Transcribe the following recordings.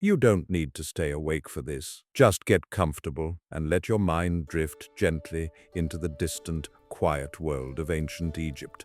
You don't need to stay awake for this. Just get comfortable and let your mind drift gently into the distant, quiet world of ancient Egypt.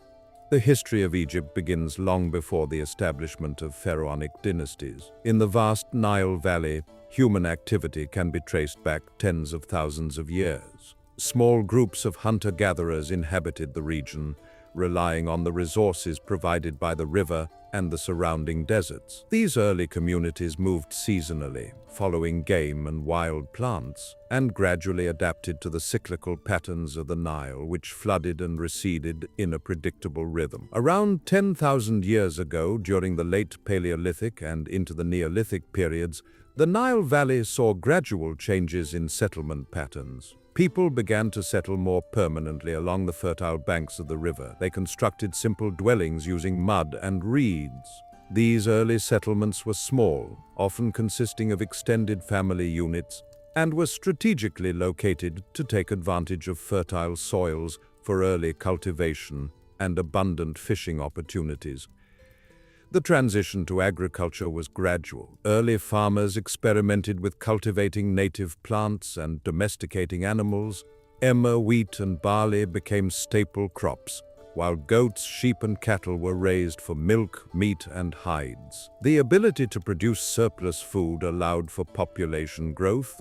The history of Egypt begins long before the establishment of pharaonic dynasties. In the vast Nile Valley, human activity can be traced back tens of thousands of years. Small groups of hunter-gatherers inhabited the region, relying on the resources provided by the river and the surrounding deserts. These early communities moved seasonally, following game and wild plants, and gradually adapted to the cyclical patterns of the Nile, which flooded and receded in a predictable rhythm. Around 10,000 years ago, during the late Paleolithic and into the Neolithic periods, the Nile Valley saw gradual changes in settlement patterns. People began to settle more permanently along the fertile banks of the river. They constructed simple dwellings using mud and reeds. These early settlements were small, often consisting of extended family units, and were strategically located to take advantage of fertile soils for early cultivation and abundant fishing opportunities. The transition to agriculture was gradual. Early farmers experimented with cultivating native plants and domesticating animals. Emmer, wheat, and barley became staple crops, while goats, sheep, and cattle were raised for milk, meat, and hides. The ability to produce surplus food allowed for population growth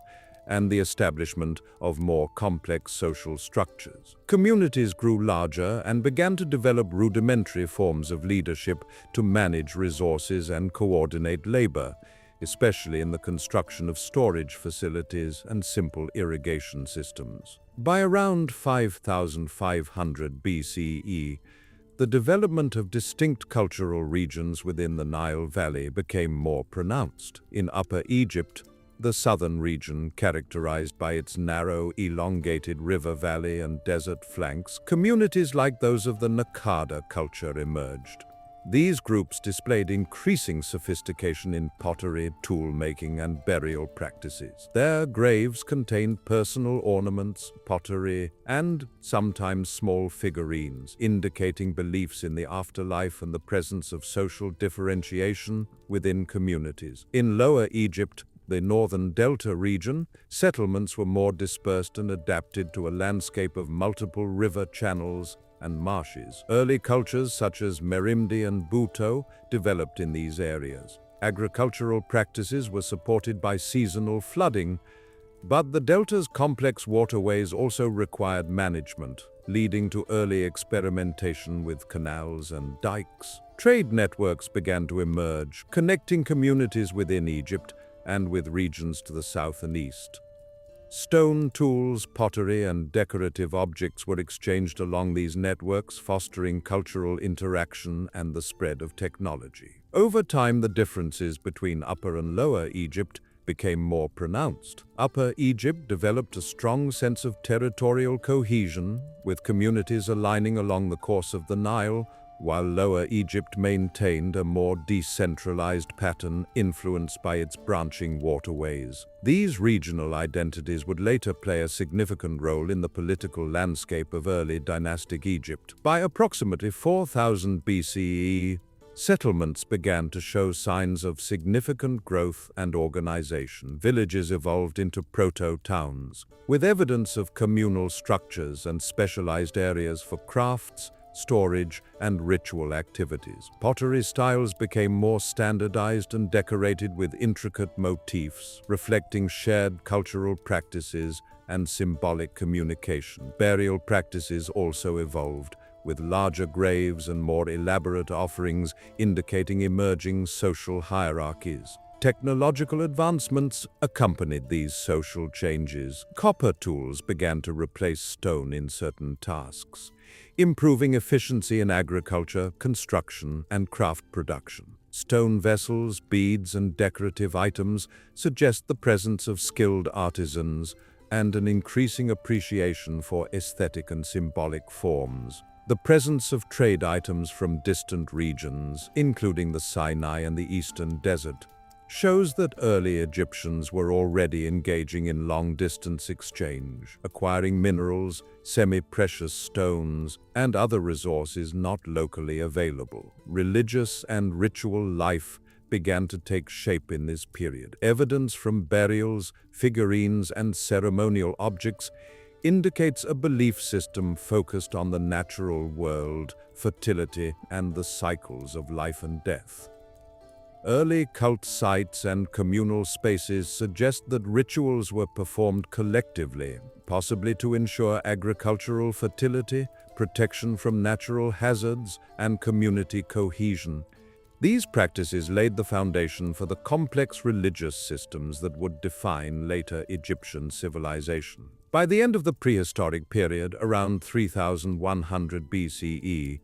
and the establishment of more complex social structures. Communities grew larger and began to develop rudimentary forms of leadership to manage resources and coordinate labor, especially in the construction of storage facilities and simple irrigation systems. By around 5500 BCE, the development of distinct cultural regions within the Nile Valley became more pronounced. In Upper Egypt, the southern region, characterized by its narrow, elongated river valley and desert flanks, communities like those of the Nakada culture emerged. These groups displayed increasing sophistication in pottery, tool-making, and burial practices. Their graves contained personal ornaments, pottery, and sometimes small figurines, indicating beliefs in the afterlife and the presence of social differentiation within communities. In Lower Egypt, the northern delta region, settlements were more dispersed and adapted to a landscape of multiple river channels and marshes. Early cultures such as Merimdi and Buto developed in these areas. Agricultural practices were supported by seasonal flooding, but the delta's complex waterways also required management, leading to early experimentation with canals and dikes. Trade networks began to emerge, connecting communities within Egypt and with regions to the south and east. Stone tools, pottery, and decorative objects were exchanged along these networks, fostering cultural interaction and the spread of technology. Over time, the differences between Upper and Lower Egypt became more pronounced. Upper Egypt developed a strong sense of territorial cohesion, with communities aligning along the course of the Nile, while Lower Egypt maintained a more decentralized pattern influenced by its branching waterways. These regional identities would later play a significant role in the political landscape of early dynastic Egypt. By approximately 4000 BCE, settlements began to show signs of significant growth and organization. Villages evolved into proto-towns, with evidence of communal structures and specialized areas for crafts, storage, and ritual activities. Pottery styles became more standardized and decorated with intricate motifs, reflecting shared cultural practices and symbolic communication. Burial practices also evolved, with larger graves and more elaborate offerings indicating emerging social hierarchies. Technological advancements accompanied these social changes. Copper tools began to replace stone in certain tasks, improving efficiency in agriculture, construction, and craft production. Stone vessels, beads, and decorative items suggest the presence of skilled artisans and an increasing appreciation for aesthetic and symbolic forms. The presence of trade items from distant regions, including the Sinai and the Eastern Desert, shows that early Egyptians were already engaging in long-distance exchange, acquiring minerals, semi-precious stones, and other resources not locally available. Religious and ritual life began to take shape in this period. Evidence from burials, figurines, and ceremonial objects indicates a belief system focused on the natural world, fertility, and the cycles of life and death. Early cult sites and communal spaces suggest that rituals were performed collectively, possibly to ensure agricultural fertility, protection from natural hazards, and community cohesion. These practices laid the foundation for the complex religious systems that would define later Egyptian civilization. By the end of the prehistoric period, around 3100 BCE,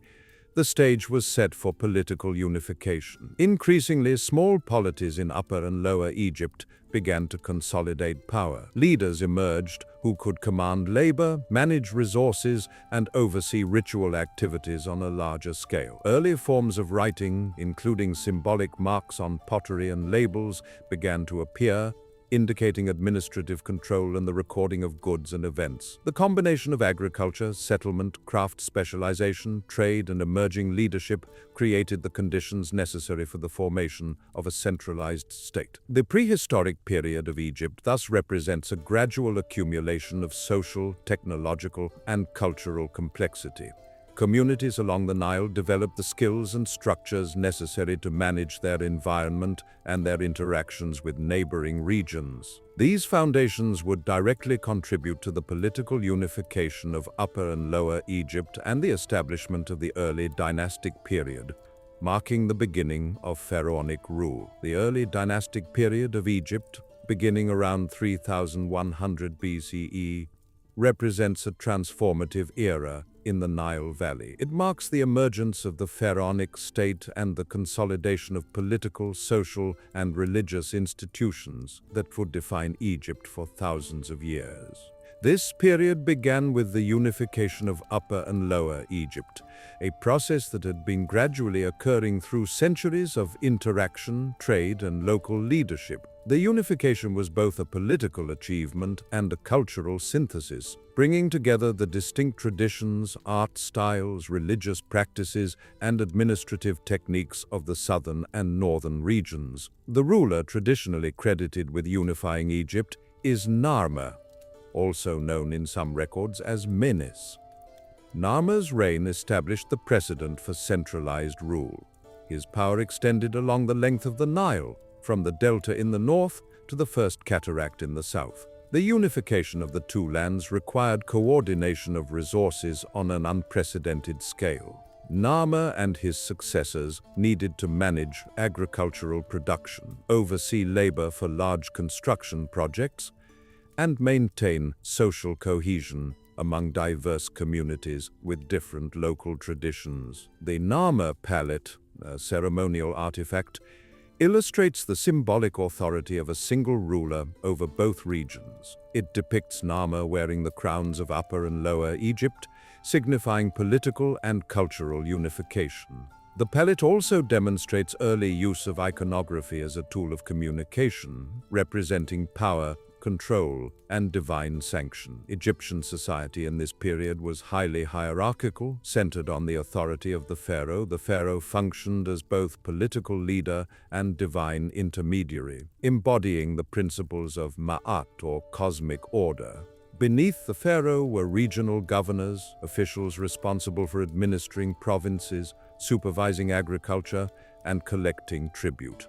the stage was set for political unification. Increasingly, small polities in Upper and Lower Egypt began to consolidate power. Leaders emerged who could command labor, manage resources, and oversee ritual activities on a larger scale. Early forms of writing, including symbolic marks on pottery and labels, began to appear, indicating administrative control and the recording of goods and events. The combination of agriculture, settlement, craft specialization, trade, and emerging leadership created the conditions necessary for the formation of a centralized state. The prehistoric period of Egypt thus represents a gradual accumulation of social, technological, and cultural complexity. Communities along the Nile developed the skills and structures necessary to manage their environment and their interactions with neighboring regions. These foundations would directly contribute to the political unification of Upper and Lower Egypt and the establishment of the early dynastic period, marking the beginning of pharaonic rule. The early dynastic period of Egypt, beginning around 3100 BCE, represents a transformative era in the Nile Valley. It marks the emergence of the pharaonic state and the consolidation of political, social, and religious institutions that would define Egypt for thousands of years. This period began with the unification of Upper and Lower Egypt, a process that had been gradually occurring through centuries of interaction, trade, and local leadership. The unification was both a political achievement and a cultural synthesis, bringing together the distinct traditions, art styles, religious practices, and administrative techniques of the southern and northern regions. The ruler traditionally credited with unifying Egypt is Narmer, also known in some records as Menes. Narmer's reign established the precedent for centralized rule. His power extended along the length of the Nile, from the delta in the north to the First Cataract in the south. The unification of the two lands required coordination of resources on an unprecedented scale. Narmer and his successors needed to manage agricultural production, oversee labor for large construction projects, and maintain social cohesion among diverse communities with different local traditions. The Narmer palette, a ceremonial artifact, illustrates the symbolic authority of a single ruler over both regions. It depicts Narmer wearing the crowns of Upper and Lower Egypt, signifying political and cultural unification. The palette also demonstrates early use of iconography as a tool of communication, representing power, control, and divine sanction. Egyptian society in this period was highly hierarchical, centered on the authority of the pharaoh. The pharaoh functioned as both political leader and divine intermediary, embodying the principles of Ma'at, or cosmic order. Beneath the pharaoh were regional governors, officials responsible for administering provinces, supervising agriculture, and collecting tribute.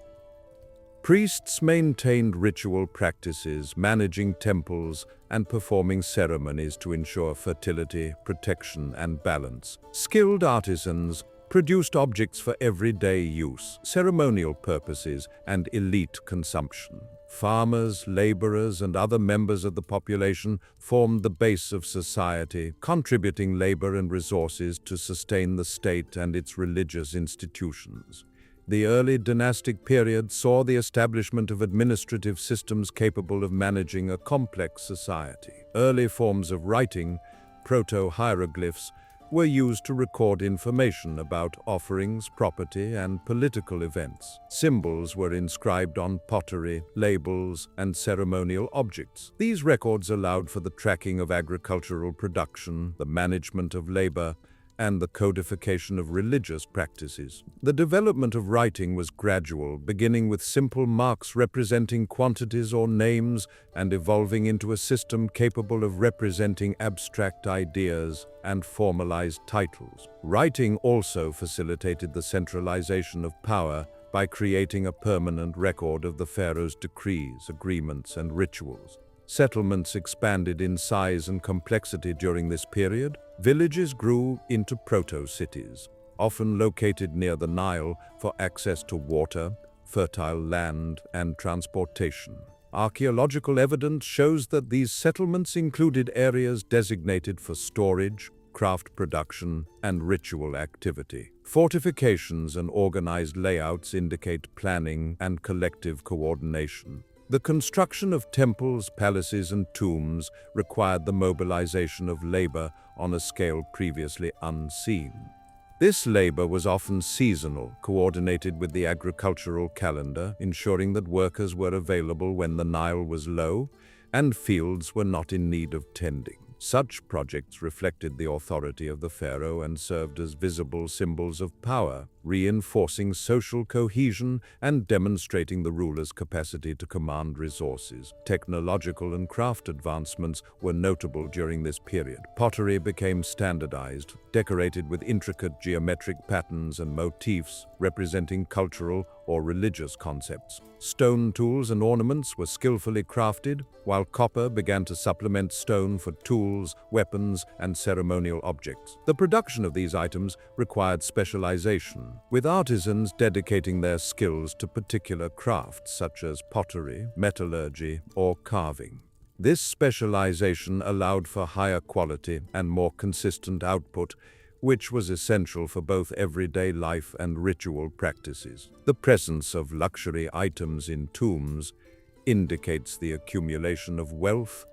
Priests maintained ritual practices, managing temples, and performing ceremonies to ensure fertility, protection, and balance. Skilled artisans produced objects for everyday use, ceremonial purposes, and elite consumption. Farmers, laborers, and other members of the population formed the base of society, contributing labor and resources to sustain the state and its religious institutions. The early dynastic period saw the establishment of administrative systems capable of managing a complex society. Early forms of writing, proto-hieroglyphs, were used to record information about offerings, property, and political events. Symbols were inscribed on pottery, labels, and ceremonial objects. These records allowed for the tracking of agricultural production, the management of labor, and the codification of religious practices. The development of writing was gradual, beginning with simple marks representing quantities or names and evolving into a system capable of representing abstract ideas and formalized titles. Writing also facilitated the centralization of power by creating a permanent record of the pharaoh's decrees, agreements, and rituals. Settlements expanded in size and complexity during this period. Villages grew into proto-cities, often located near the Nile for access to water, fertile land, and transportation. Archaeological evidence shows that these settlements included areas designated for storage, craft production, and ritual activity. Fortifications and organized layouts indicate planning and collective coordination. The construction of temples, palaces, and tombs required the mobilization of labor on a scale previously unseen. This labor was often seasonal, coordinated with the agricultural calendar, ensuring that workers were available when the Nile was low and fields were not in need of tending. Such projects reflected the authority of the pharaoh and served as visible symbols of power, reinforcing social cohesion and demonstrating the ruler's capacity to command resources. Technological and craft advancements were notable during this period. Pottery became standardized, decorated with intricate geometric patterns and motifs representing cultural or religious concepts. Stone tools and ornaments were skillfully crafted, while copper began to supplement stone for tools, weapons, and ceremonial objects. The production of these items required specialization, with artisans dedicating their skills to particular crafts such as pottery, metallurgy, or carving. This specialization allowed for higher quality and more consistent output, which was essential for both everyday life and ritual practices. The presence of luxury items in tombs indicates the accumulation of wealth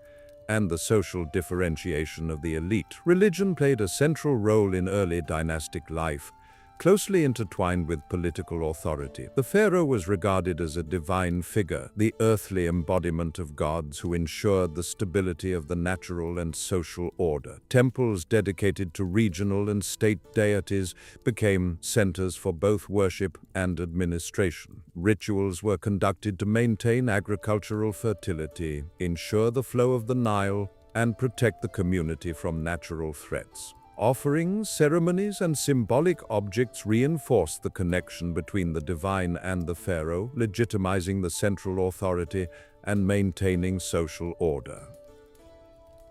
and the social differentiation of the elite. Religion played a central role in early dynastic life, closely intertwined with political authority. The pharaoh was regarded as a divine figure, the earthly embodiment of gods who ensured the stability of the natural and social order. Temples dedicated to regional and state deities became centers for both worship and administration. Rituals were conducted to maintain agricultural fertility, ensure the flow of the Nile, and protect the community from natural threats. Offerings, ceremonies, and symbolic objects reinforced the connection between the divine and the pharaoh, legitimizing the central authority and maintaining social order.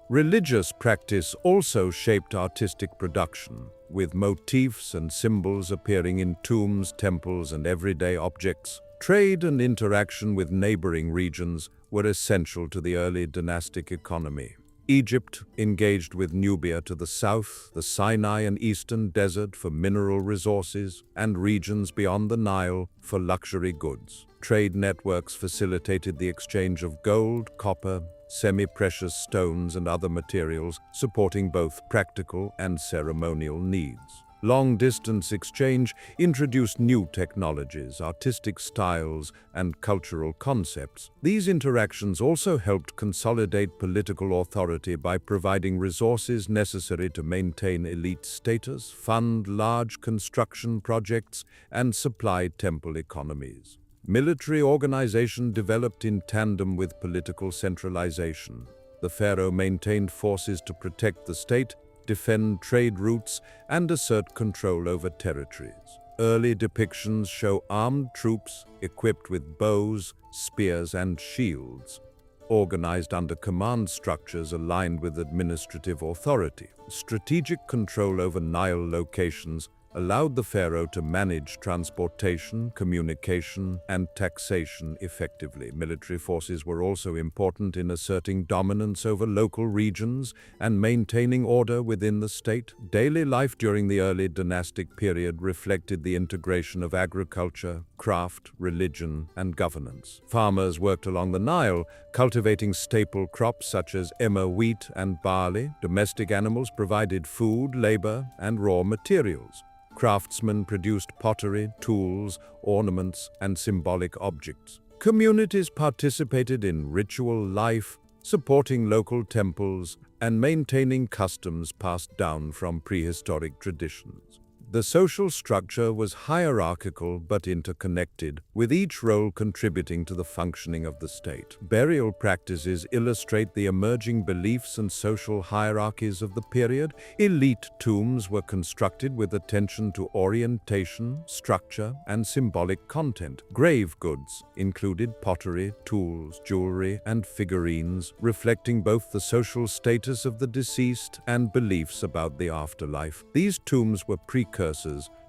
Religious practice also shaped artistic production, with motifs and symbols appearing in tombs, temples, and everyday objects. Trade and interaction with neighboring regions were essential to the early dynastic economy. Egypt engaged with Nubia to the south, the Sinai and Eastern Desert for mineral resources, and regions beyond the Nile for luxury goods. Trade networks facilitated the exchange of gold, copper, semi-precious stones, and other materials, supporting both practical and ceremonial needs. Long-distance exchange introduced new technologies, artistic styles, and cultural concepts. These interactions also helped consolidate political authority by providing resources necessary to maintain elite status, fund large construction projects, and supply temple economies. Military organization developed in tandem with political centralization. The pharaoh maintained forces to protect the state, defend trade routes, and assert control over territories. Early depictions show armed troops equipped with bows, spears, and shields, organized under command structures aligned with administrative authority. Strategic control over Nile locations allowed the pharaoh to manage transportation, communication, and taxation effectively. Military forces were also important in asserting dominance over local regions and maintaining order within the state. Daily life during the early dynastic period reflected the integration of agriculture, craft, religion, and governance. Farmers worked along the Nile, cultivating staple crops such as emmer wheat and barley. Domestic animals provided food, labor, and raw materials. Craftsmen produced pottery, tools, ornaments, and symbolic objects. Communities participated in ritual life, supporting local temples and maintaining customs passed down from prehistoric traditions. The social structure was hierarchical but interconnected, with each role contributing to the functioning of the state. Burial practices illustrate the emerging beliefs and social hierarchies of the period. Elite tombs were constructed with attention to orientation, structure, and symbolic content. Grave goods included pottery, tools, jewelry, and figurines, reflecting both the social status of the deceased and beliefs about the afterlife. These tombs were precursors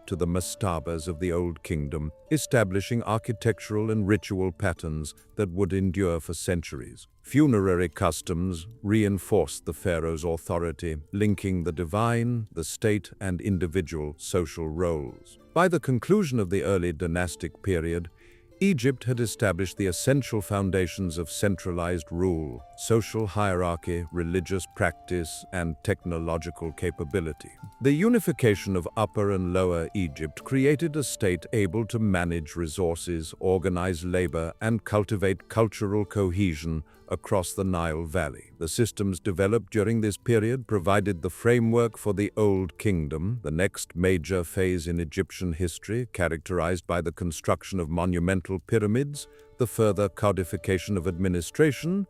to the mastabas of the Old Kingdom, establishing architectural and ritual patterns that would endure for centuries. Funerary customs reinforced the pharaoh's authority, linking the divine, the state, and individual social roles. By the conclusion of the early dynastic period, Egypt had established the essential foundations of centralized rule, social hierarchy, religious practice, and technological capability. The unification of Upper and Lower Egypt created a state able to manage resources, organize labor, and cultivate cultural cohesion across the Nile Valley. The systems developed during this period provided the framework for the Old Kingdom, the next major phase in Egyptian history, characterized by the construction of monumental pyramids, the further codification of administration,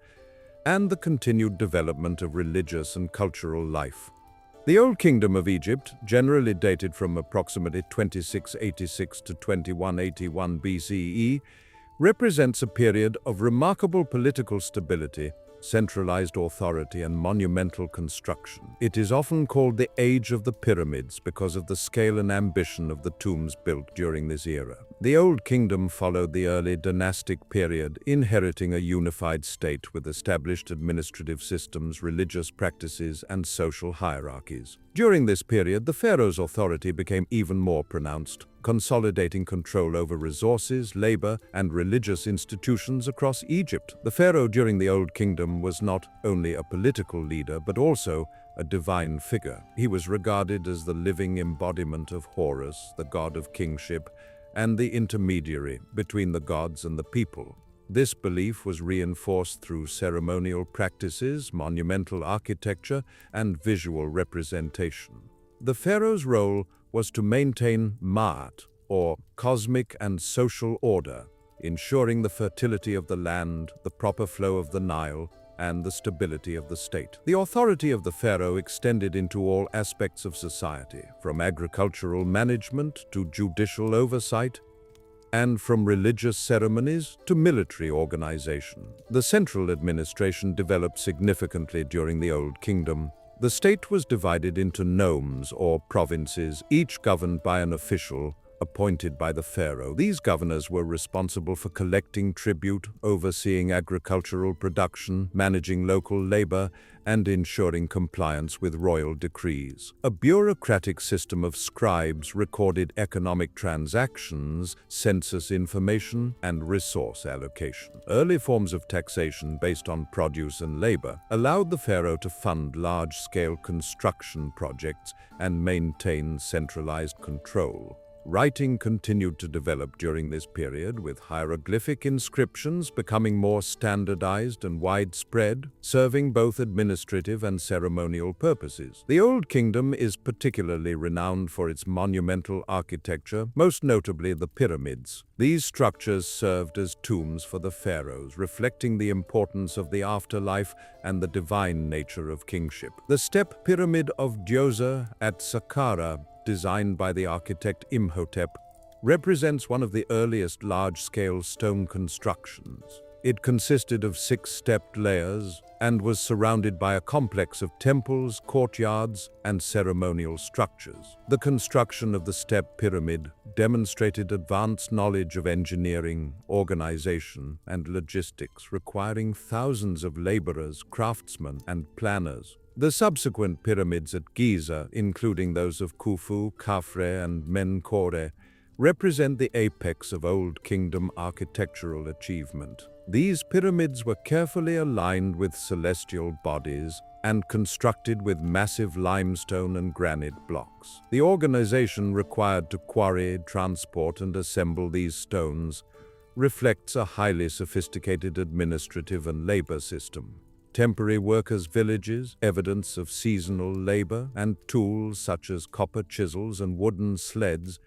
and the continued development of religious and cultural life. The Old Kingdom of Egypt, generally dated from approximately 2686 to 2181 BCE, represents a period of remarkable political stability, centralized authority, and monumental construction. It is often called the Age of the Pyramids because of the scale and ambition of the tombs built during this era. The Old Kingdom followed the early dynastic period, inheriting a unified state with established administrative systems, religious practices, and social hierarchies. During this period, the pharaoh's authority became even more pronounced, consolidating control over resources, labor, and religious institutions across Egypt. The pharaoh during the Old Kingdom was not only a political leader, but also a divine figure. He was regarded as the living embodiment of Horus, the god of kingship, and the intermediary between the gods and the people. This belief was reinforced through ceremonial practices, monumental architecture, and visual representation. The pharaoh's role was to maintain Ma'at, or cosmic and social order, ensuring the fertility of the land, the proper flow of the Nile, and the stability of the state. The authority of the pharaoh extended into all aspects of society, from agricultural management to judicial oversight, and from religious ceremonies to military organization. The central administration developed significantly during the Old Kingdom. The state was divided into nomes, or provinces, each governed by an official appointed by the pharaoh. These governors were responsible for collecting tribute, overseeing agricultural production, managing local labor, and ensuring compliance with royal decrees. A bureaucratic system of scribes recorded economic transactions, census information, and resource allocation. Early forms of taxation based on produce and labor allowed the pharaoh to fund large-scale construction projects and maintain centralized control. Writing continued to develop during this period, with hieroglyphic inscriptions becoming more standardized and widespread, serving both administrative and ceremonial purposes. The Old Kingdom is particularly renowned for its monumental architecture, most notably the pyramids. These structures served as tombs for the pharaohs, reflecting the importance of the afterlife and the divine nature of kingship. The step pyramid of Djoser at Saqqara, designed by the architect Imhotep, represents one of the earliest large-scale stone constructions. It consisted of 6 stepped layers and was surrounded by a complex of temples, courtyards, and ceremonial structures. The construction of the step pyramid demonstrated advanced knowledge of engineering, organization, and logistics, requiring thousands of laborers, craftsmen, and planners. The subsequent pyramids at Giza, including those of Khufu, Khafre, and Menkaure, represent the apex of Old Kingdom architectural achievement. These pyramids were carefully aligned with celestial bodies and constructed with massive limestone and granite blocks. The organization required to quarry, transport, and assemble these stones reflects a highly sophisticated administrative and labor system. Temporary workers' villages, evidence of seasonal labor, and tools such as copper chisels and wooden sleds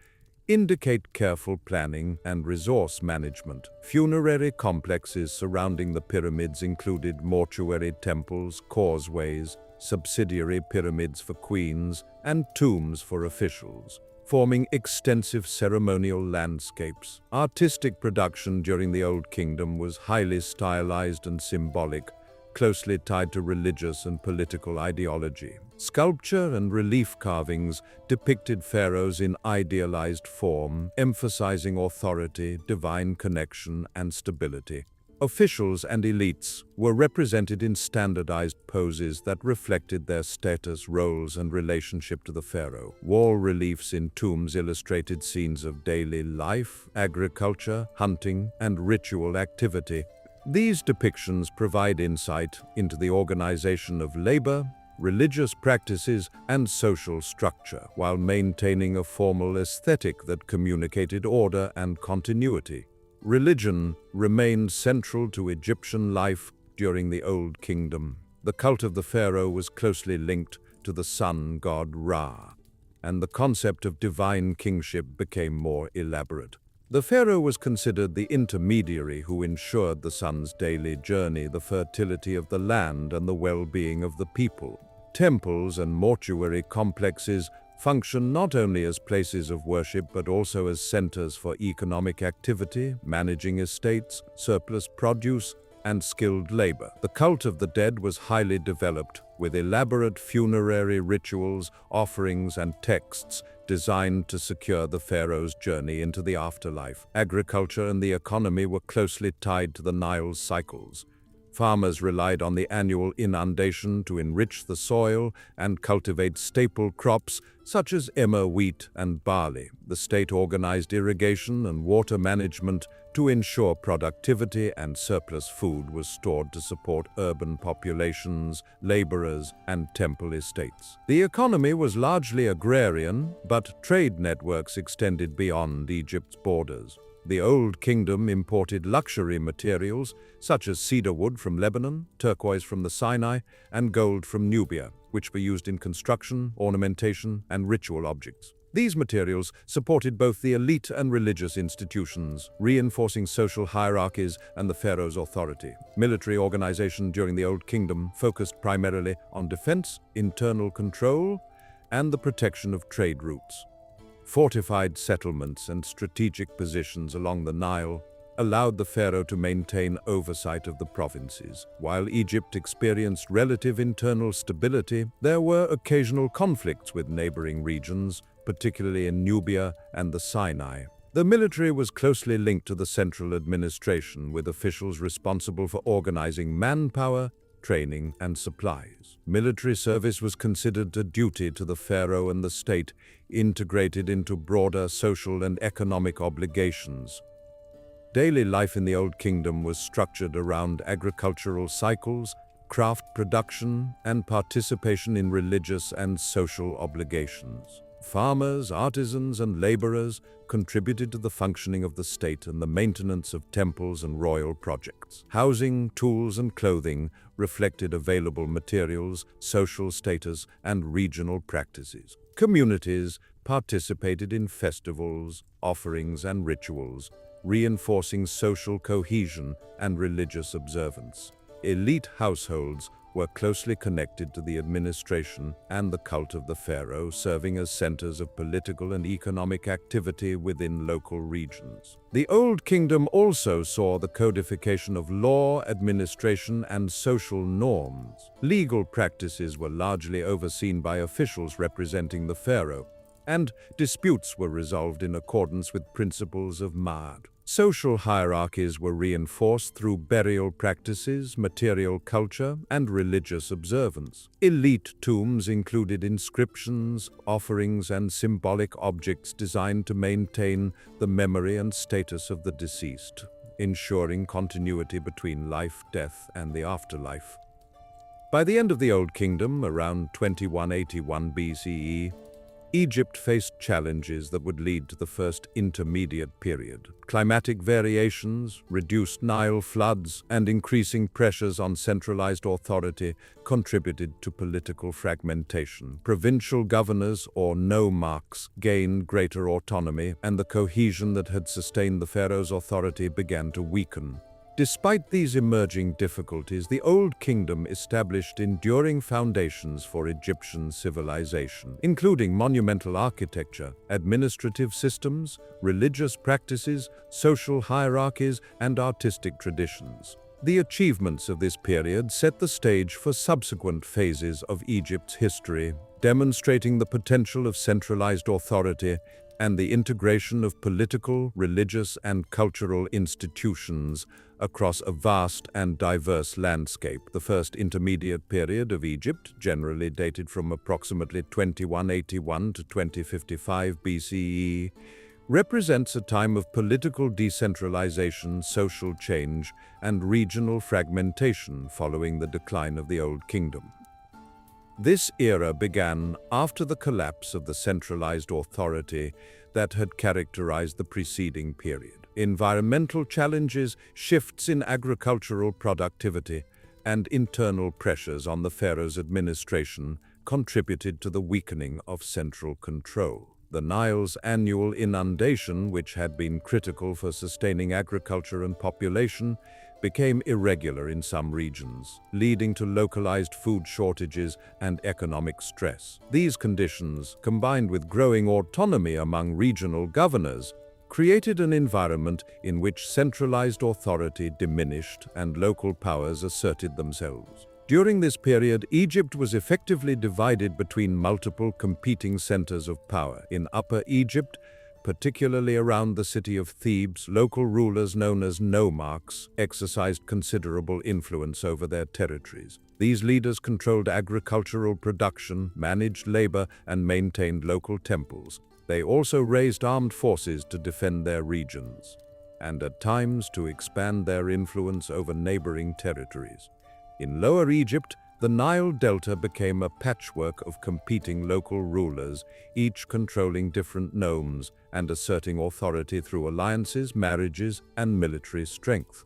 indicate careful planning and resource management. Funerary complexes surrounding the pyramids included mortuary temples, causeways, subsidiary pyramids for queens, and tombs for officials, forming extensive ceremonial landscapes. Artistic production during the Old Kingdom was highly stylized and symbolic, closely tied to religious and political ideology. Sculpture and relief carvings depicted pharaohs in idealized form, emphasizing authority, divine connection, and stability. Officials and elites were represented in standardized poses that reflected their status, roles, and relationship to the pharaoh. Wall reliefs in tombs illustrated scenes of daily life, agriculture, hunting, and ritual activity. These depictions provide insight into the organization of labor, religious practices, and social structure, while maintaining a formal aesthetic that communicated order and continuity. Religion remained central to Egyptian life during the Old Kingdom. The cult of the pharaoh was closely linked to the sun god Ra, and the concept of divine kingship became more elaborate. The pharaoh was considered the intermediary who ensured the sun's daily journey, the fertility of the land, and the well-being of the people. Temples and mortuary complexes function not only as places of worship but also as centers for economic activity, managing estates, surplus produce, and skilled labor. The cult of the dead was highly developed, with elaborate funerary rituals, offerings, and texts designed to secure the pharaoh's journey into the afterlife. Agriculture and the economy were closely tied to the Nile's cycles. Farmers relied on the annual inundation to enrich the soil and cultivate staple crops such as emmer wheat and barley. The state organized irrigation and water management to ensure productivity, and surplus food was stored to support urban populations, laborers, and temple estates. The economy was largely agrarian, but trade networks extended beyond Egypt's borders. The Old Kingdom imported luxury materials such as cedar wood from Lebanon, turquoise from the Sinai, and gold from Nubia, which were used in construction, ornamentation, and ritual objects. These materials supported both the elite and religious institutions, reinforcing social hierarchies and the pharaoh's authority. Military organization during the Old Kingdom focused primarily on defense, internal control, and the protection of trade routes. Fortified settlements and strategic positions along the Nile allowed the pharaoh to maintain oversight of the provinces. While Egypt experienced relative internal stability, there were occasional conflicts with neighboring regions, particularly in Nubia and the Sinai. The military was closely linked to the central administration, with officials responsible for organizing manpower, training, and supplies. Military service was considered a duty to the pharaoh and the state, integrated into broader social and economic obligations. Daily life in the Old Kingdom was structured around agricultural cycles, craft production, and participation in religious and social obligations. Farmers, artisans, and laborers contributed to the functioning of the state and the maintenance of temples and royal projects. Housing, tools, and clothing reflected available materials, social status, and regional practices. Communities participated in festivals, offerings, and rituals, reinforcing social cohesion and religious observance. Elite households were closely connected to the administration and the cult of the pharaoh, serving as centers of political and economic activity within local regions. The Old Kingdom also saw the codification of law, administration, and social norms. Legal practices were largely overseen by officials representing the pharaoh, and disputes were resolved in accordance with principles of Ma'ad. Social hierarchies were reinforced through burial practices, material culture, and religious observance. Elite tombs included inscriptions, offerings, and symbolic objects designed to maintain the memory and status of the deceased, ensuring continuity between life, death, and the afterlife. By the end of the Old Kingdom, around 2181 BCE, Egypt faced challenges that would lead to the first intermediate period. Climatic variations, reduced Nile floods, and increasing pressures on centralized authority contributed to political fragmentation. Provincial governors, or nomarchs, gained greater autonomy, and the cohesion that had sustained the pharaoh's authority began to weaken. Despite these emerging difficulties, the Old Kingdom established enduring foundations for Egyptian civilization, including monumental architecture, administrative systems, religious practices, social hierarchies, and artistic traditions. The achievements of this period set the stage for subsequent phases of Egypt's history, demonstrating the potential of centralized authority and the integration of political, religious, and cultural institutions across a vast and diverse landscape. The first intermediate period of Egypt, generally dated from approximately 2181 to 2055 BCE, represents a time of political decentralization, social change, and regional fragmentation following the decline of the Old Kingdom. This era began after the collapse of the centralized authority that had characterized the preceding period. Environmental challenges, shifts in agricultural productivity, and internal pressures on the pharaoh's administration contributed to the weakening of central control. The Nile's annual inundation, which had been critical for sustaining agriculture and population, became irregular in some regions, leading to localized food shortages and economic stress. These conditions, combined with growing autonomy among regional governors, created an environment in which centralized authority diminished and local powers asserted themselves. During this period, Egypt was effectively divided between multiple competing centers of power. In Upper Egypt, particularly around the city of Thebes, local rulers known as nomarchs exercised considerable influence over their territories. These leaders controlled agricultural production, managed labor, and maintained local temples. They also raised armed forces to defend their regions, and at times to expand their influence over neighboring territories. In Lower Egypt, the Nile Delta became a patchwork of competing local rulers, each controlling different nomes and asserting authority through alliances, marriages, and military strength.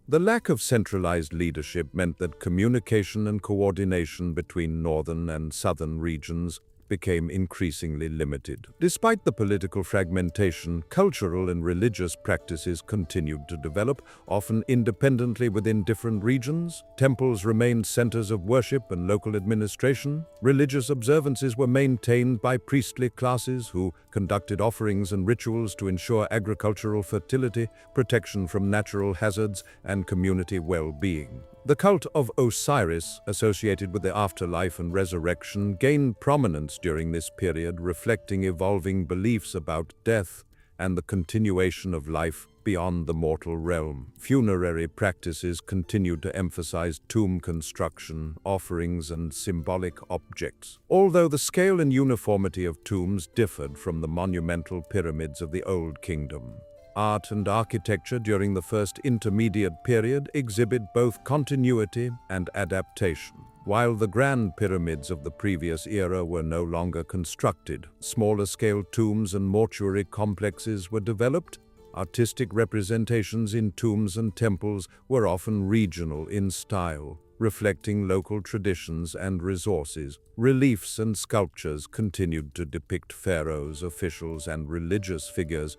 The lack of centralized leadership meant that communication and coordination between northern and southern regions became increasingly limited. Despite the political fragmentation, cultural and religious practices continued to develop, often independently within different regions. Temples remained centers of worship and local administration. Religious observances were maintained by priestly classes who conducted offerings and rituals to ensure agricultural fertility, protection from natural hazards, and community well-being. The cult of Osiris, associated with the afterlife and resurrection, gained prominence during this period, reflecting evolving beliefs about death and the continuation of life beyond the mortal realm. Funerary practices continued to emphasize tomb construction, offerings, and symbolic objects. Although the scale and uniformity of tombs differed from the monumental pyramids of the Old Kingdom, art and architecture during the first intermediate period exhibit both continuity and adaptation. While the grand pyramids of the previous era were no longer constructed, smaller-scale tombs and mortuary complexes were developed. Artistic representations in tombs and temples were often regional in style, reflecting local traditions and resources. Reliefs and sculptures continued to depict pharaohs, officials, and religious figures,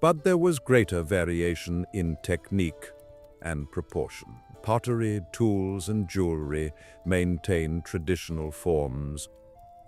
but there was greater variation in technique and proportion. Pottery, tools, and jewelry maintained traditional forms,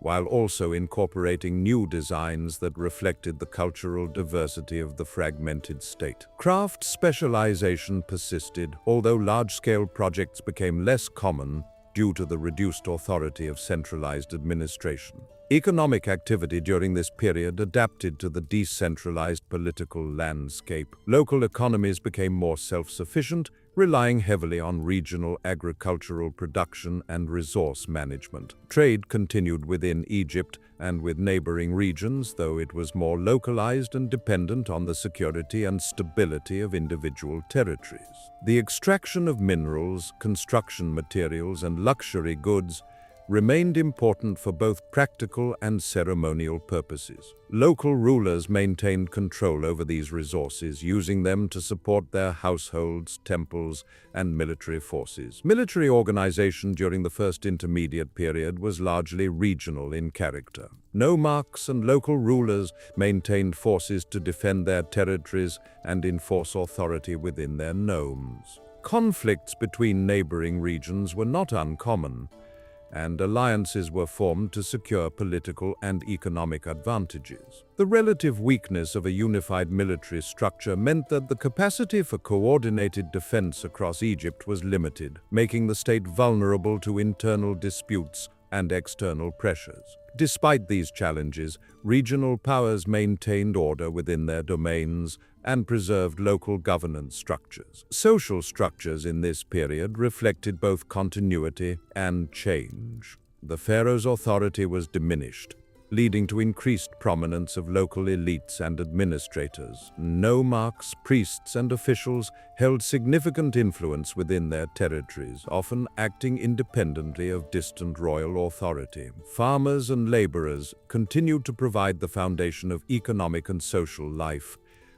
while also incorporating new designs that reflected the cultural diversity of the fragmented state. Craft specialization persisted, although large-scale projects became less common due to the reduced authority of centralized administration. Economic activity during this period adapted to the decentralized political landscape. Local economies became more self-sufficient, relying heavily on regional agricultural production and resource management. Trade continued within Egypt and with neighboring regions, though it was more localized and dependent on the security and stability of individual territories. The extraction of minerals, construction materials, and luxury goods remained important for both practical and ceremonial purposes. Local rulers maintained control over these resources, using them to support their households, temples, and military forces. Military organization during the First Intermediate Period was largely regional in character. Nomarchs and local rulers maintained forces to defend their territories and enforce authority within their nomes. Conflicts between neighboring regions were not uncommon, and alliances were formed to secure political and economic advantages. The relative weakness of a unified military structure meant that the capacity for coordinated defense across Egypt was limited, making the state vulnerable to internal disputes and external pressures. Despite these challenges, regional powers maintained order within their domains and preserved local governance structures. Social structures in this period reflected both continuity and change. The pharaoh's authority was diminished, leading to increased prominence of local elites and administrators. Nomarchs, priests, and officials held significant influence within their territories, often acting independently of distant royal authority. Farmers and laborers continued to provide the foundation of economic and social life,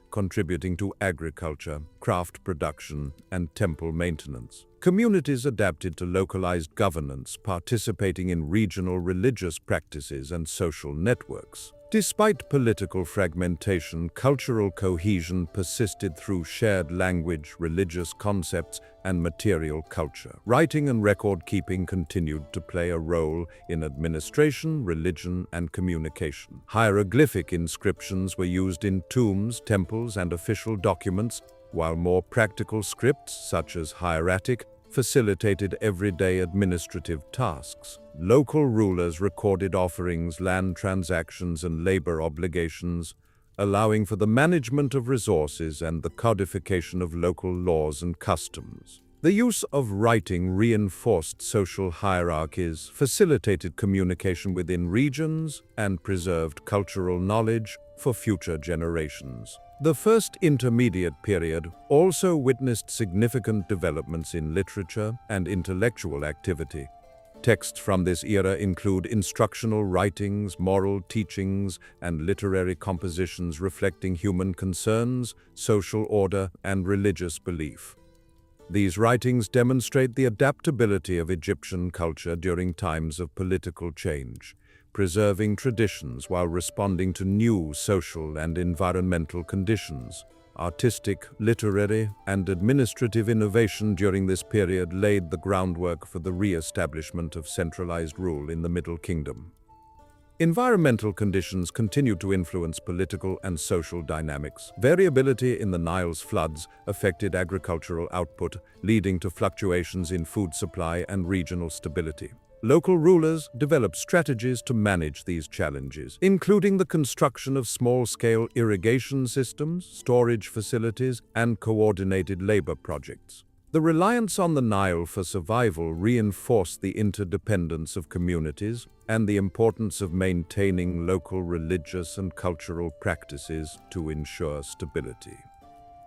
contributing to agriculture, craft production, and temple maintenance. Communities adapted to localized governance, participating in regional religious practices and social networks. Despite political fragmentation, cultural cohesion persisted through shared language, religious concepts, and material culture. Writing and record-keeping continued to play a role in administration, religion, and communication. Hieroglyphic inscriptions were used in tombs, temples, and official documents, while more practical scripts, such as hieratic, facilitated everyday administrative tasks. Local rulers recorded offerings, land transactions, and labor obligations, allowing for the management of resources and the codification of local laws and customs. The use of writing reinforced social hierarchies, facilitated communication within regions, and preserved cultural knowledge for future generations. The First Intermediate Period also witnessed significant developments in literature and intellectual activity. Texts from this era include instructional writings, moral teachings, and literary compositions reflecting human concerns, social order, and religious belief. These writings demonstrate the adaptability of Egyptian culture during times of political change, preserving traditions while responding to new social and environmental conditions. Artistic, literary, and administrative innovation during this period laid the groundwork for the re-establishment of centralized rule in the Middle Kingdom. Environmental conditions continued to influence political and social dynamics. Variability in the Nile's floods affected agricultural output, leading to fluctuations in food supply and regional stability. Local rulers developed strategies to manage these challenges, including the construction of small-scale irrigation systems, storage facilities, and coordinated labor projects. The reliance on the Nile for survival reinforced the interdependence of communities and the importance of maintaining local religious and cultural practices to ensure stability.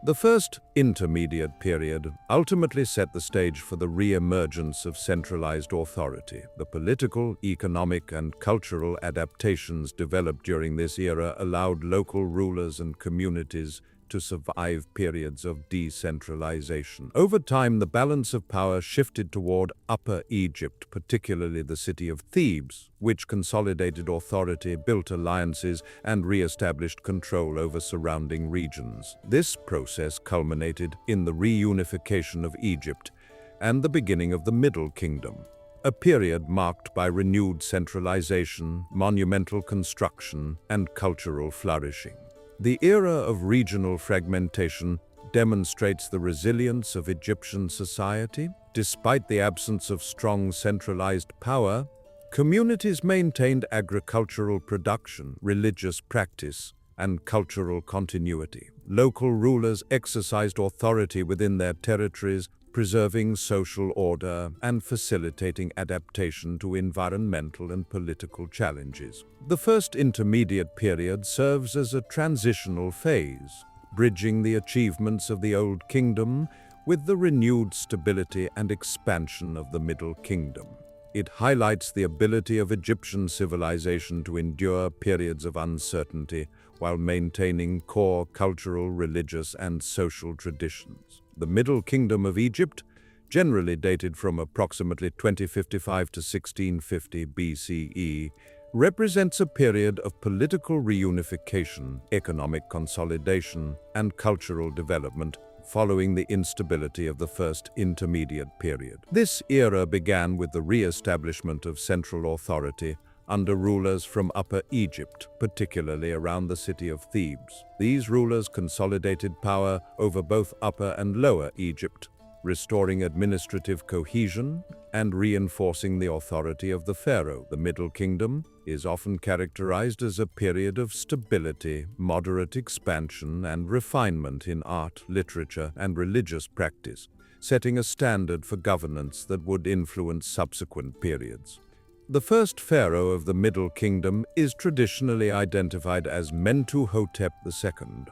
The First Intermediate Period ultimately set the stage for the re-emergence of centralized authority. The political, economic, and cultural adaptations developed during this era allowed local rulers and communities to survive periods of decentralization. Over time, the balance of power shifted toward Upper Egypt, particularly the city of Thebes, which consolidated authority, built alliances, and re-established control over surrounding regions. This process culminated in the reunification of Egypt and the beginning of the Middle Kingdom, a period marked by renewed centralization, monumental construction, and cultural flourishing. The era of regional fragmentation demonstrates the resilience of Egyptian society. Despite the absence of strong centralized power, communities maintained agricultural production, religious practice, and cultural continuity. Local rulers exercised authority within their territories, preserving social order and facilitating adaptation to environmental and political challenges. The First Intermediate Period serves as a transitional phase, bridging the achievements of the Old Kingdom with the renewed stability and expansion of the Middle Kingdom. It highlights the ability of Egyptian civilization to endure periods of uncertainty while maintaining core cultural, religious, and social traditions. The Middle Kingdom of Egypt, generally dated from approximately 2055 to 1650 BCE, represents a period of political reunification, economic consolidation, and cultural development following the instability of the First Intermediate Period. This era began with the re-establishment of central authority under rulers from Upper Egypt, particularly around the city of Thebes. These rulers consolidated power over both Upper and Lower Egypt, restoring administrative cohesion and reinforcing the authority of the pharaoh. The Middle Kingdom is often characterized as a period of stability, moderate expansion, and refinement in art, literature, and religious practice, setting a standard for governance that would influence subsequent periods. The first pharaoh of the Middle Kingdom is traditionally identified as Mentuhotep II,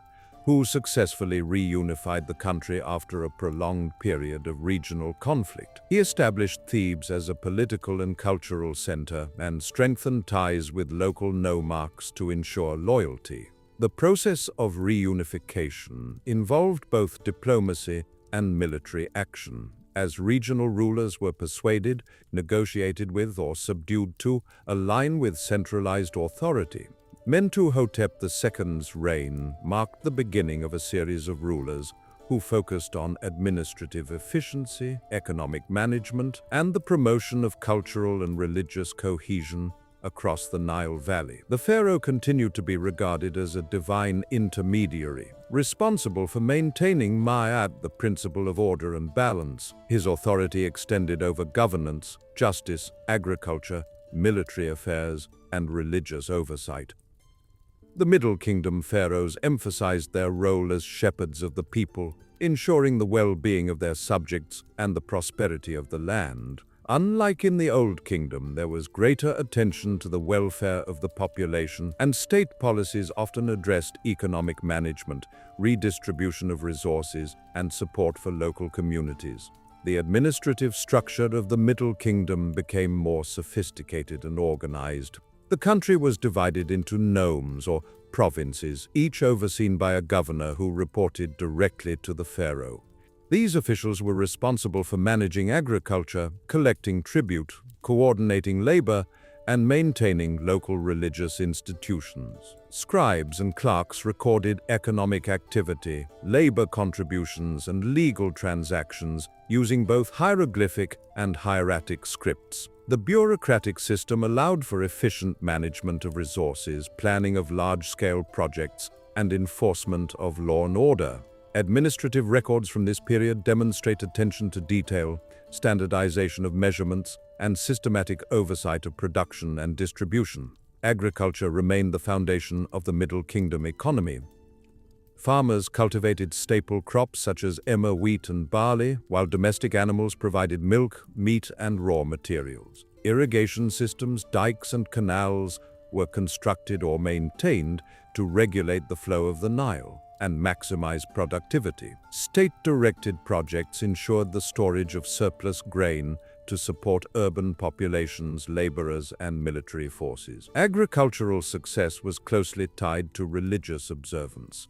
who successfully reunified the country after a prolonged period of regional conflict. He established Thebes as a political and cultural center and strengthened ties with local nomarchs to ensure loyalty. The process of reunification involved both diplomacy and military action, as regional rulers were persuaded, negotiated with, or subdued to align with centralized authority. Mentuhotep II's reign marked the beginning of a series of rulers who focused on administrative efficiency, economic management, and the promotion of cultural and religious cohesion across the Nile Valley. The pharaoh continued to be regarded as a divine intermediary, responsible for maintaining Ma'at, the principle of order and balance. His authority extended over governance, justice, agriculture, military affairs, and religious oversight. The Middle Kingdom pharaohs emphasized their role as shepherds of the people, ensuring the well-being of their subjects and the prosperity of the land. Unlike in the Old Kingdom, there was greater attention to the welfare of the population, and state policies often addressed economic management, redistribution of resources, and support for local communities. The administrative structure of the Middle Kingdom became more sophisticated and organized. The country was divided into nomes, or provinces, each overseen by a governor who reported directly to the pharaoh. These officials were responsible for managing agriculture, collecting tribute, coordinating labor, and maintaining local religious institutions. Scribes and clerks recorded economic activity, labor contributions, and legal transactions using both hieroglyphic and hieratic scripts. The bureaucratic system allowed for efficient management of resources, planning of large-scale projects, and enforcement of law and order. Administrative records from this period demonstrate attention to detail, standardization of measurements, and systematic oversight of production and distribution. Agriculture remained the foundation of the Middle Kingdom economy. Farmers cultivated staple crops such as emmer, wheat, and barley, while domestic animals provided milk, meat, and raw materials. Irrigation systems, dikes, and canals were constructed or maintained to regulate the flow of the Nile and maximize productivity. State-directed projects ensured the storage of surplus grain to support urban populations, laborers, and military forces. Agricultural success was closely tied to religious observance,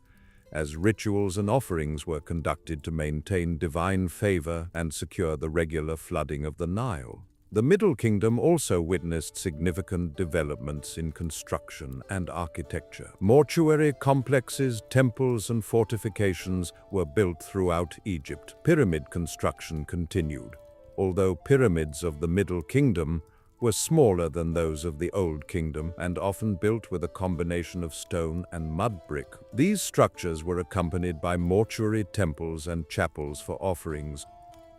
as rituals and offerings were conducted to maintain divine favor and secure the regular flooding of the Nile. The Middle Kingdom also witnessed significant developments in construction and architecture. Mortuary complexes, temples, and fortifications were built throughout Egypt. Pyramid construction continued, although pyramids of the Middle Kingdom were smaller than those of the Old Kingdom and often built with a combination of stone and mud brick. These structures were accompanied by mortuary temples and chapels for offerings,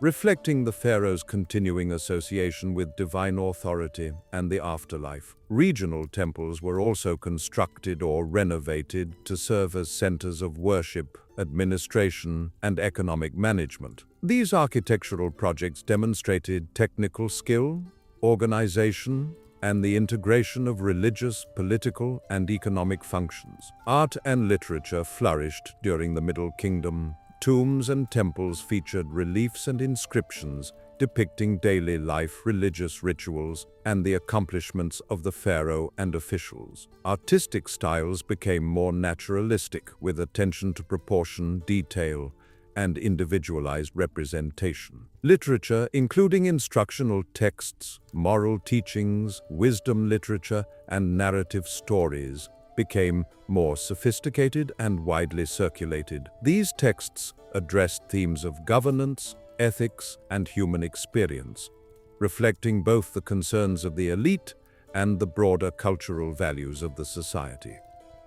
reflecting the pharaoh's continuing association with divine authority and the afterlife. Regional temples were also constructed or renovated to serve as centers of worship, administration, and economic management. These architectural projects demonstrated technical skill, organization, and the integration of religious, political, and economic functions. Art and literature flourished during the Middle Kingdom. Tombs and temples featured reliefs and inscriptions, depicting daily life, religious rituals, and the accomplishments of the pharaoh and officials. Artistic styles became more naturalistic, with attention to proportion, detail, and individualized representation. Literature, including instructional texts, moral teachings, wisdom literature, and narrative stories, became more sophisticated and widely circulated. These texts addressed themes of governance, ethics, and human experience, reflecting both the concerns of the elite and the broader cultural values of the society.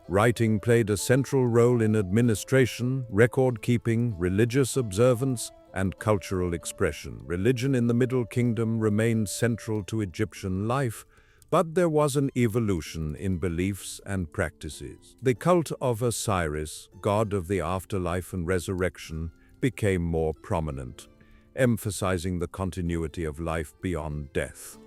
Writing played a central role in administration, record-keeping, religious observance, and cultural expression. Religion in the Middle Kingdom remained central to Egyptian life, but there was an evolution in beliefs and practices. The cult of Osiris, god of the afterlife and resurrection, became more prominent, emphasizing the continuity of life beyond death.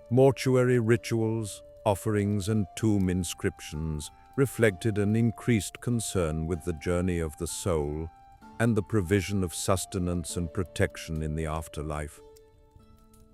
Mortuary rituals, offerings, and tomb inscriptions reflected an increased concern with the journey of the soul and the provision of sustenance and protection in the afterlife.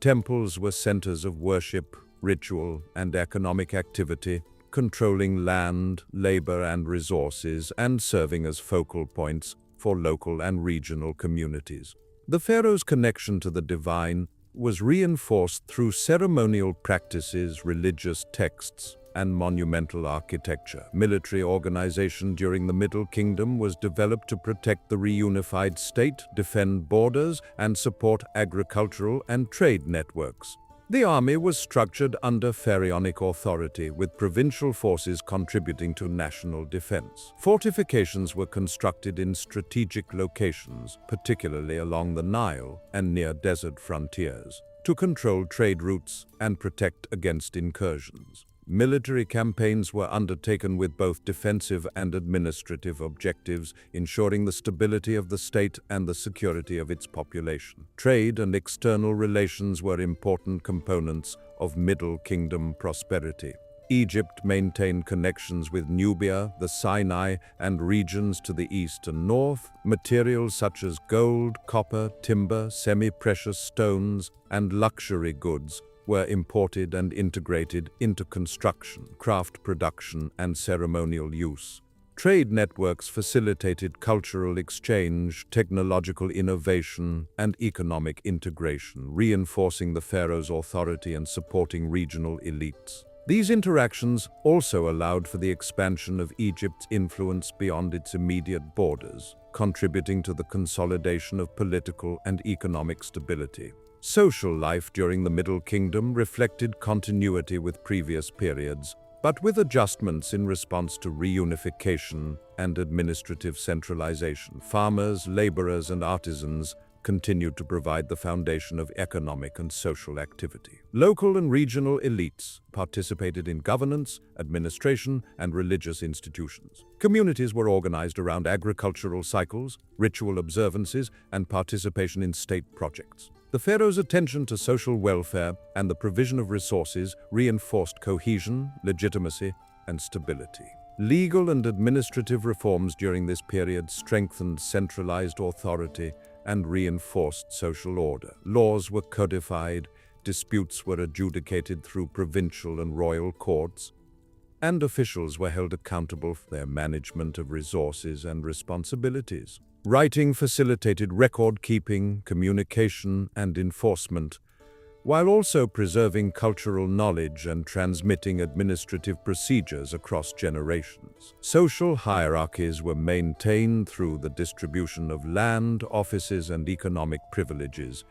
Temples were centers of worship, ritual, and economic activity, controlling land, labor, and resources, and serving as focal points for local and regional communities. The pharaoh's connection to the divine was reinforced through ceremonial practices, religious texts, and monumental architecture. Military organization during the Middle Kingdom was developed to protect the reunified state, defend borders, and support agricultural and trade networks. The army was structured under pharaonic authority, with provincial forces contributing to national defense. Fortifications were constructed in strategic locations, particularly along the Nile and near desert frontiers, to control trade routes and protect against incursions. Military campaigns were undertaken with both defensive and administrative objectives, ensuring the stability of the state and the security of its population. Trade and external relations were important components of Middle Kingdom prosperity. Egypt maintained connections with Nubia, the Sinai, and regions to the east and north. Materials such as gold, copper, timber, semi-precious stones, and luxury goods were imported and integrated into construction, craft production, and ceremonial use. Trade networks facilitated cultural exchange, technological innovation, and economic integration, reinforcing the pharaoh's authority and supporting regional elites. These interactions also allowed for the expansion of Egypt's influence beyond its immediate borders, contributing to the consolidation of political and economic stability. Social life during the Middle Kingdom reflected continuity with previous periods, but with adjustments in response to reunification and administrative centralization. Farmers, laborers, and artisans continued to provide the foundation of economic and social activity. Local and regional elites participated in governance, administration, and religious institutions. Communities were organized around agricultural cycles, ritual observances, and participation in state projects. The pharaoh's attention to social welfare and the provision of resources reinforced cohesion, legitimacy, and stability. Legal and administrative reforms during this period strengthened centralized authority and reinforced social order. Laws were codified, disputes were adjudicated through provincial and royal courts, and officials were held accountable for their management of resources and responsibilities. Writing facilitated record-keeping, communication, and enforcement, while also preserving cultural knowledge and transmitting administrative procedures across generations. Social hierarchies were maintained through the distribution of land, offices, and economic privileges,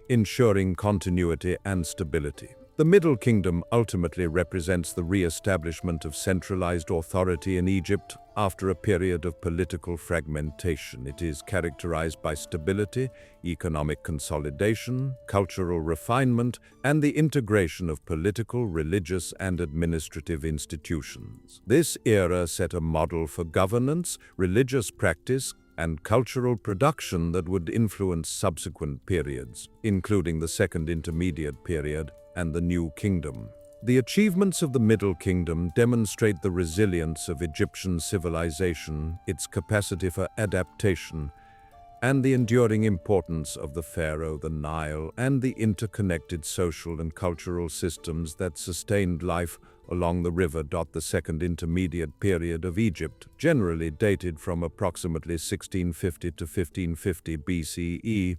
ensuring continuity and stability. The Middle Kingdom ultimately represents the re-establishment of centralized authority in Egypt after a period of political fragmentation. It is characterized by stability, economic consolidation, cultural refinement, and the integration of political, religious, and administrative institutions. This era set a model for governance, religious practice, and cultural production that would influence subsequent periods, including the Second Intermediate Period and the New Kingdom. The achievements of the Middle Kingdom demonstrate the resilience of Egyptian civilization, its capacity for adaptation, and the enduring importance of the pharaoh, the Nile, and the interconnected social and cultural systems that sustained life along the river. The Second Intermediate Period of Egypt, generally dated from approximately 1650 to 1550 BCE,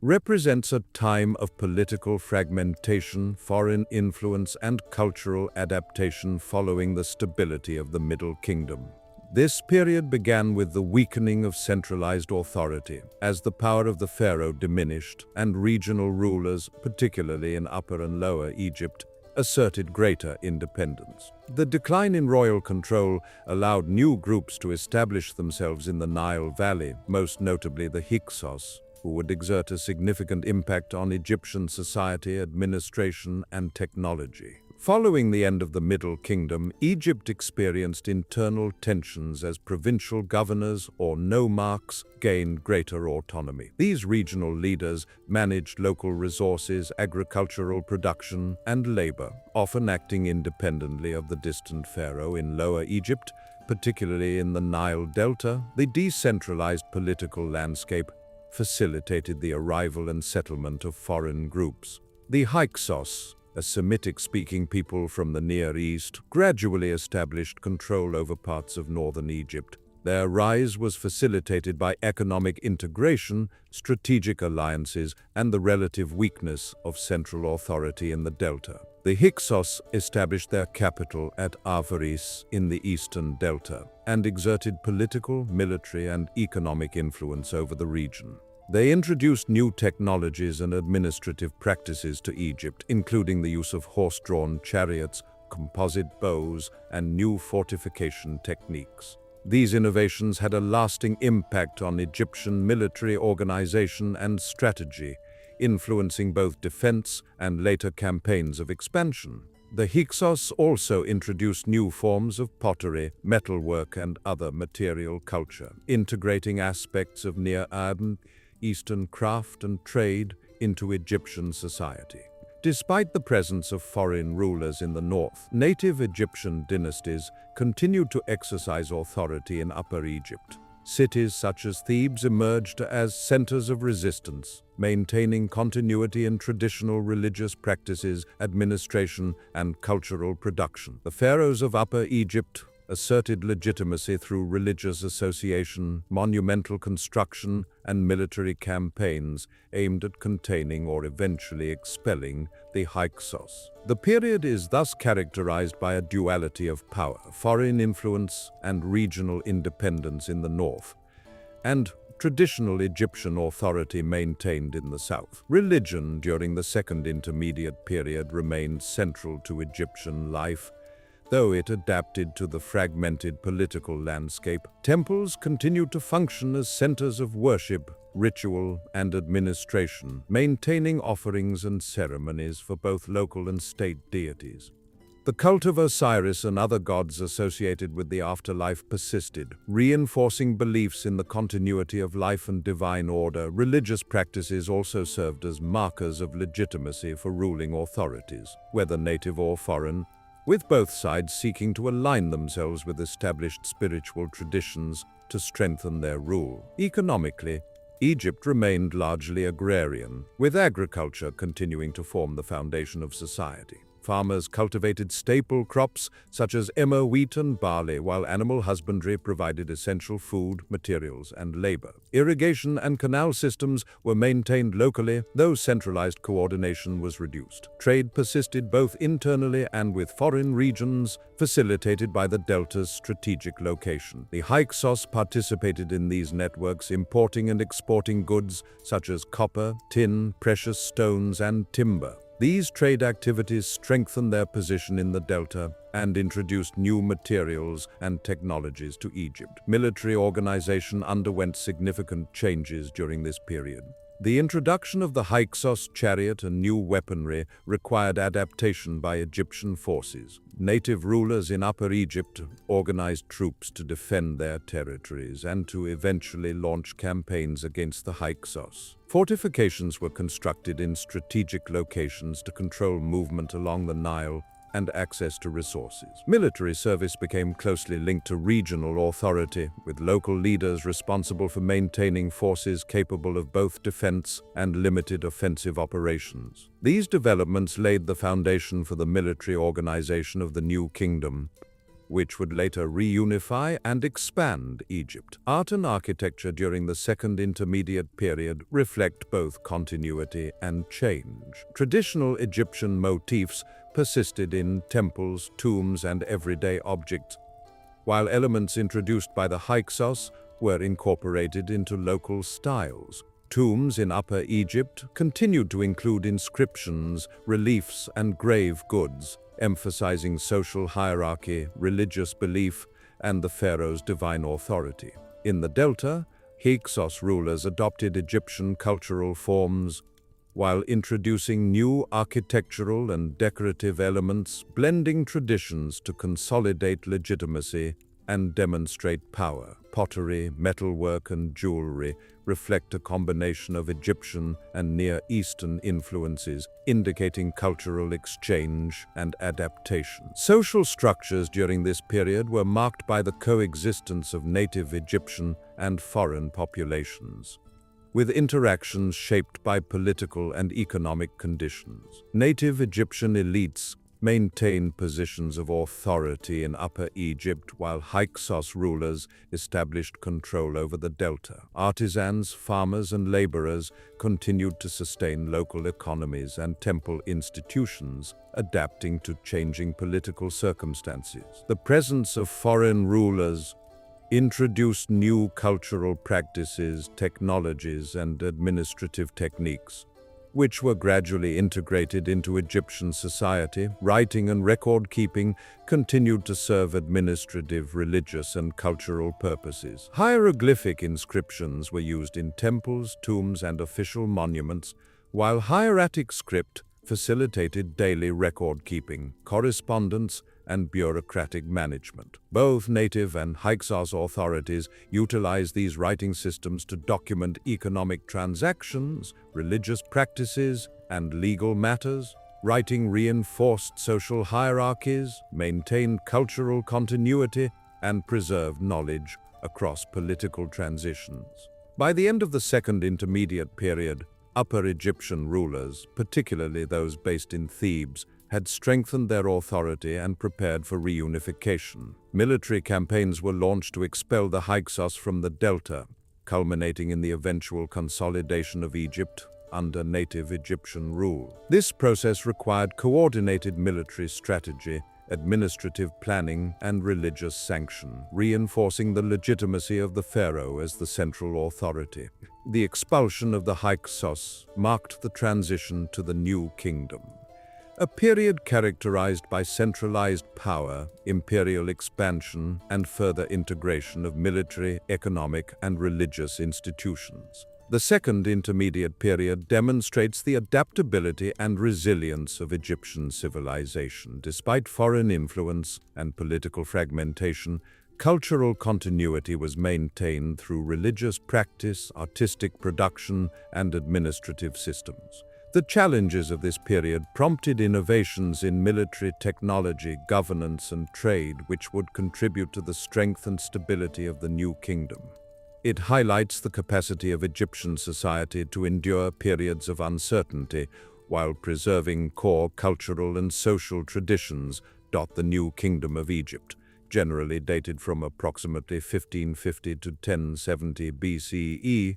represents a time of political fragmentation, foreign influence, and cultural adaptation following the stability of the Middle Kingdom. This period began with the weakening of centralized authority, as the power of the pharaoh diminished and regional rulers, particularly in Upper and Lower Egypt, asserted greater independence. The decline in royal control allowed new groups to establish themselves in the Nile Valley, most notably the Hyksos, who would exert a significant impact on Egyptian society, administration, and technology. Following the end of the Middle Kingdom, Egypt experienced internal tensions as provincial governors or nomarchs gained greater autonomy. These regional leaders managed local resources, agricultural production, and labor, often acting independently of the distant pharaoh. In Lower Egypt, particularly in the Nile Delta, the decentralized political landscape facilitated the arrival and settlement of foreign groups. The Hyksos, a Semitic-speaking people from the Near East, gradually established control over parts of northern Egypt. Their rise was facilitated by economic integration, strategic alliances, and the relative weakness of central authority in the delta. The Hyksos established their capital at Avaris in the eastern delta and exerted political, military, and economic influence over the region. They introduced new technologies and administrative practices to Egypt, including the use of horse-drawn chariots, composite bows, and new fortification techniques. These innovations had a lasting impact on Egyptian military organization and strategy, influencing both defense and later campaigns of expansion. The Hyksos also introduced new forms of pottery, metalwork, and other material culture, integrating aspects of Near Eastern craft and trade into Egyptian society. Despite the presence of foreign rulers in the north, native Egyptian dynasties continued to exercise authority in Upper Egypt. Cities such as Thebes emerged as centers of resistance, maintaining continuity in traditional religious practices, administration, and cultural production. The pharaohs of Upper Egypt asserted legitimacy through religious association, monumental construction, and military campaigns aimed at containing or eventually expelling the Hyksos. The period is thus characterized by a duality of power, foreign influence and regional independence in the north, and traditional Egyptian authority maintained in the south. Religion during the Second Intermediate Period remained central to Egyptian life, though it adapted to the fragmented political landscape. Temples continued to function as centers of worship, ritual, and administration, maintaining offerings and ceremonies for both local and state deities. The cult of Osiris and other gods associated with the afterlife persisted, reinforcing beliefs in the continuity of life and divine order. Religious practices also served as markers of legitimacy for ruling authorities, whether native or foreign, with both sides seeking to align themselves with established spiritual traditions to strengthen their rule. Economically, Egypt remained largely agrarian, with agriculture continuing to form the foundation of society. Farmers cultivated staple crops such as emmer, wheat, and barley, while animal husbandry provided essential food, materials, and labor. Irrigation and canal systems were maintained locally, though centralized coordination was reduced. Trade persisted both internally and with foreign regions, facilitated by the delta's strategic location. The Hyksos participated in these networks, importing and exporting goods such as copper, tin, precious stones, and timber. These trade activities strengthened their position in the delta and introduced new materials and technologies to Egypt. Military organization underwent significant changes during this period. The introduction of the Hyksos chariot and new weaponry required adaptation by Egyptian forces. Native rulers in Upper Egypt organized troops to defend their territories and to eventually launch campaigns against the Hyksos. Fortifications were constructed in strategic locations to control movement along the Nile, and access to resources. Military service became closely linked to regional authority, with local leaders responsible for maintaining forces capable of both defense and limited offensive operations. These developments laid the foundation for the military organization of the new kingdom, which would later reunify and expand Egypt. Art and architecture during the Second Intermediate Period reflect both continuity and change. Traditional Egyptian motifs persisted in temples, tombs, and everyday objects, while elements introduced by the Hyksos were incorporated into local styles. Tombs in Upper Egypt continued to include inscriptions, reliefs, and grave goods, emphasizing social hierarchy, religious belief, and the pharaoh's divine authority. In the Delta, Hyksos rulers adopted Egyptian cultural forms while introducing new architectural and decorative elements, blending traditions to consolidate legitimacy and demonstrate power. Pottery, metalwork, and jewelry reflect a combination of Egyptian and Near Eastern influences, indicating cultural exchange and adaptation. Social structures during this period were marked by the coexistence of native Egyptian and foreign populations, with interactions shaped by political and economic conditions. Native Egyptian elites maintained positions of authority in Upper Egypt, while Hyksos rulers established control over the Delta. Artisans, farmers, and laborers continued to sustain local economies and temple institutions, adapting to changing political circumstances. The presence of foreign rulers introduced new cultural practices, technologies, and administrative techniques, which were gradually integrated into Egyptian society. Writing and record-keeping continued to serve administrative, religious, and cultural purposes. Hieroglyphic inscriptions were used in temples, tombs, and official monuments, while hieratic script facilitated daily record-keeping, correspondence, and bureaucratic management. Both native and Hyksos authorities utilized these writing systems to document economic transactions, religious practices, and legal matters. Writing reinforced social hierarchies, maintained cultural continuity, and preserved knowledge across political transitions. By the end of the Second Intermediate Period, Upper Egyptian rulers, particularly those based in Thebes, had strengthened their authority and prepared for reunification. Military campaigns were launched to expel the Hyksos from the Delta, culminating in the eventual consolidation of Egypt under native Egyptian rule. This process required coordinated military strategy, administrative planning, and religious sanction, reinforcing the legitimacy of the pharaoh as the central authority. The expulsion of the Hyksos marked the transition to the new kingdom, a period characterized by centralized power, imperial expansion, and further integration of military, economic, and religious institutions. The Second Intermediate Period demonstrates the adaptability and resilience of Egyptian civilization. Despite foreign influence and political fragmentation, cultural continuity was maintained through religious practice, artistic production, and administrative systems. The challenges of this period prompted innovations in military technology, governance, and trade, which would contribute to the strength and stability of the new kingdom. It highlights the capacity of Egyptian society to endure periods of uncertainty while preserving core cultural and social traditions. The new kingdom of Egypt, generally dated from approximately 1550 to 1070 BCE,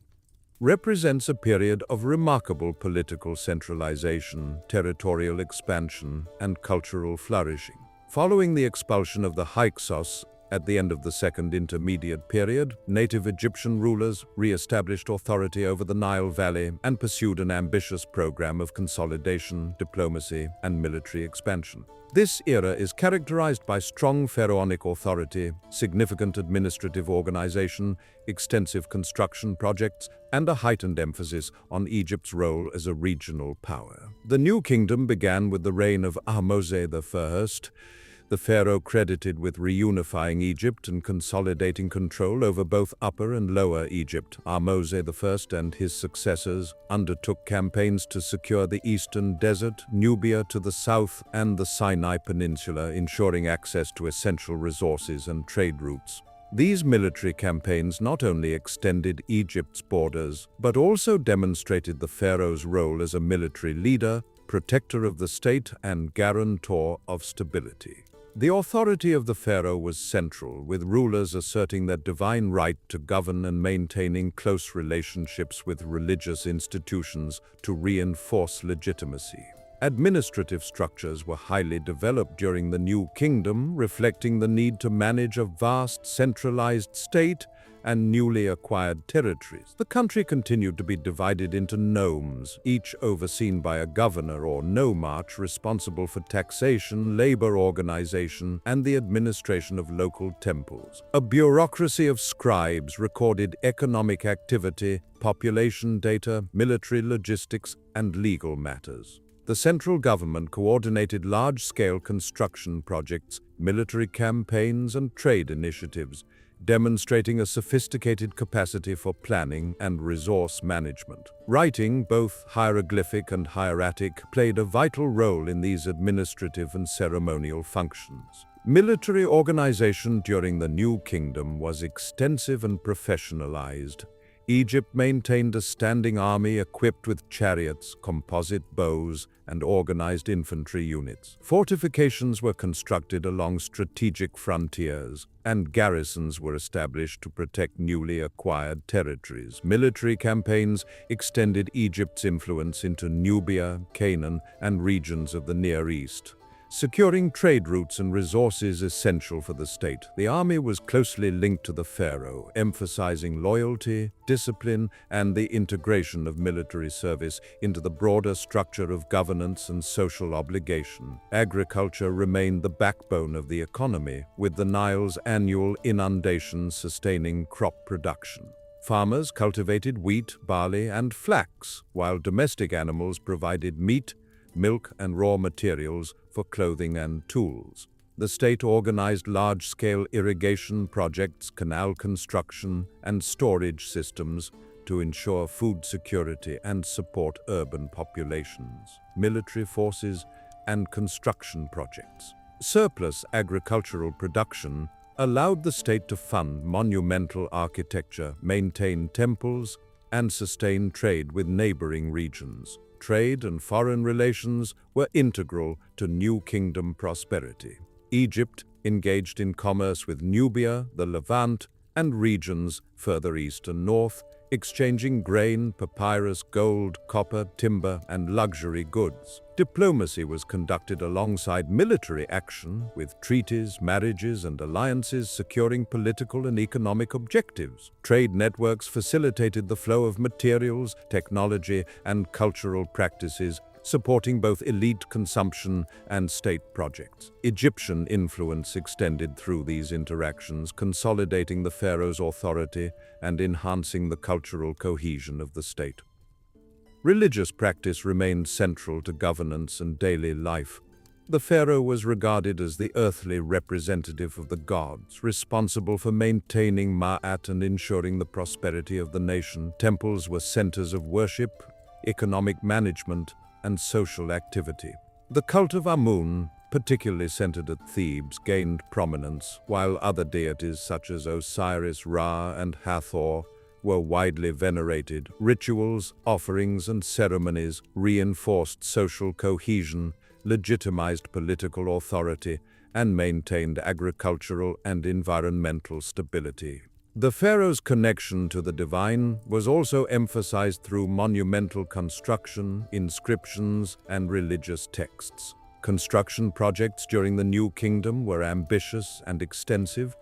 represents a period of remarkable political centralization, territorial expansion, and cultural flourishing. Following the expulsion of the Hyksos at the end of the Second Intermediate Period, native Egyptian rulers re-established authority over the Nile Valley and pursued an ambitious program of consolidation, diplomacy, and military expansion. This era is characterized by strong pharaonic authority, significant administrative organization, extensive construction projects, and a heightened emphasis on Egypt's role as a regional power. The new kingdom began with the reign of Ahmose I, the pharaoh credited with reunifying Egypt and consolidating control over both Upper and Lower Egypt. Ahmose I and his successors undertook campaigns to secure the eastern desert, Nubia to the south, and the Sinai Peninsula, ensuring access to essential resources and trade routes. These military campaigns not only extended Egypt's borders, but also demonstrated the pharaoh's role as a military leader, protector of the state, and guarantor of stability. The authority of the pharaoh was central, with rulers asserting their divine right to govern and maintaining close relationships with religious institutions to reinforce legitimacy. Administrative structures were highly developed during the New Kingdom, reflecting the need to manage a vast, centralized state and newly acquired territories. The country continued to be divided into nomes, each overseen by a governor or nomarch responsible for taxation, labor organization, and the administration of local temples. A bureaucracy of scribes recorded economic activity, population data, military logistics, and legal matters. The central government coordinated large-scale construction projects, military campaigns, and trade initiatives, demonstrating a sophisticated capacity for planning and resource management. Writing, both hieroglyphic and hieratic, played a vital role in these administrative and ceremonial functions. Military organization during the New Kingdom was extensive and professionalized. Egypt maintained a standing army equipped with chariots, composite bows, and organized infantry units. Fortifications were constructed along strategic frontiers, and garrisons were established to protect newly acquired territories. Military campaigns extended Egypt's influence into Nubia, Canaan, and regions of the Near East. Securing trade routes and resources essential for the state, the army was closely linked to the pharaoh, emphasizing loyalty, discipline, and the integration of military service into the broader structure of governance and social obligation. Agriculture remained the backbone of the economy, with the Nile's annual inundations sustaining crop production. Farmers cultivated wheat, barley, and flax, while domestic animals provided meat, milk, and raw materials for clothing and tools. The state organized large-scale irrigation projects, canal construction, and storage systems to ensure food security and support urban populations, military forces, and construction projects. Surplus agricultural production allowed the state to fund monumental architecture, maintain temples, and sustain trade with neighboring regions. Trade and foreign relations were integral to New Kingdom prosperity. Egypt engaged in commerce with Nubia, the Levant, and regions further east and north, exchanging grain, papyrus, gold, copper, timber, and luxury goods. Diplomacy was conducted alongside military action, with treaties, marriages, and alliances securing political and economic objectives. Trade networks facilitated the flow of materials, technology, and cultural practices, supporting both elite consumption and state projects. Egyptian influence extended through these interactions, consolidating the pharaoh's authority and enhancing the cultural cohesion of the state. Religious practice remained central to governance and daily life. The pharaoh was regarded as the earthly representative of the gods, responsible for maintaining Ma'at and ensuring the prosperity of the nation. Temples were centers of worship, economic management, and social activity. The cult of Amun, particularly centered at Thebes, gained prominence, while other deities such as Osiris, Ra, and Hathor were widely venerated. Rituals, offerings, and ceremonies reinforced social cohesion, legitimized political authority, and maintained agricultural and environmental stability. The pharaoh's connection to the divine was also emphasized through monumental construction, inscriptions, and religious texts. Construction projects during the New Kingdom were ambitious and extensive.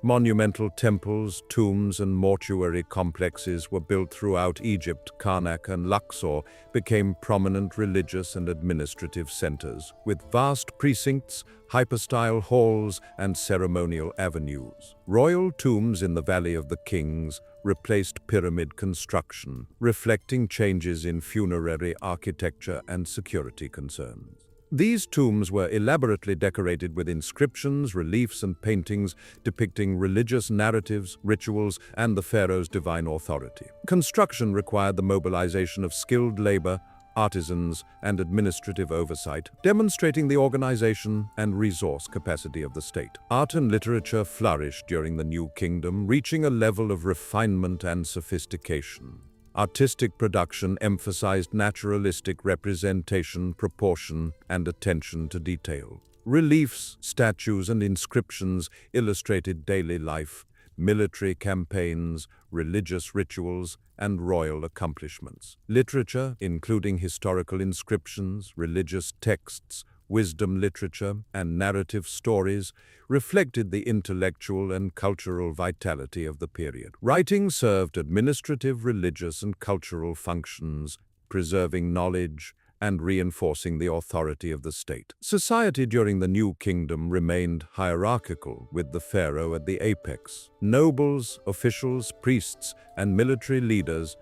Monumental temples, tombs, and mortuary complexes were built throughout Egypt. Karnak and Luxor became prominent religious and administrative centers, with vast precincts, hypostyle halls, and ceremonial avenues. Royal tombs in the Valley of the Kings replaced pyramid construction, reflecting changes in funerary architecture and security concerns. These tombs were elaborately decorated with inscriptions, reliefs, and paintings depicting religious narratives, rituals, and the pharaoh's divine authority. Construction required the mobilization of skilled labor, artisans, and administrative oversight, demonstrating the organization and resource capacity of the state. Art and literature flourished during the New Kingdom, reaching a level of refinement and sophistication. Artistic production emphasized naturalistic representation, proportion, and attention to detail. Reliefs, statues, and inscriptions illustrated daily life, military campaigns, religious rituals, and royal accomplishments. Literature, including historical inscriptions, religious texts, wisdom literature, and narrative stories, reflected the intellectual and cultural vitality of the period. Writing served administrative, religious, and cultural functions, preserving knowledge and reinforcing the authority of the state. Society during the New Kingdom remained hierarchical, with the pharaoh at the apex. Nobles, officials, priests, and military leaders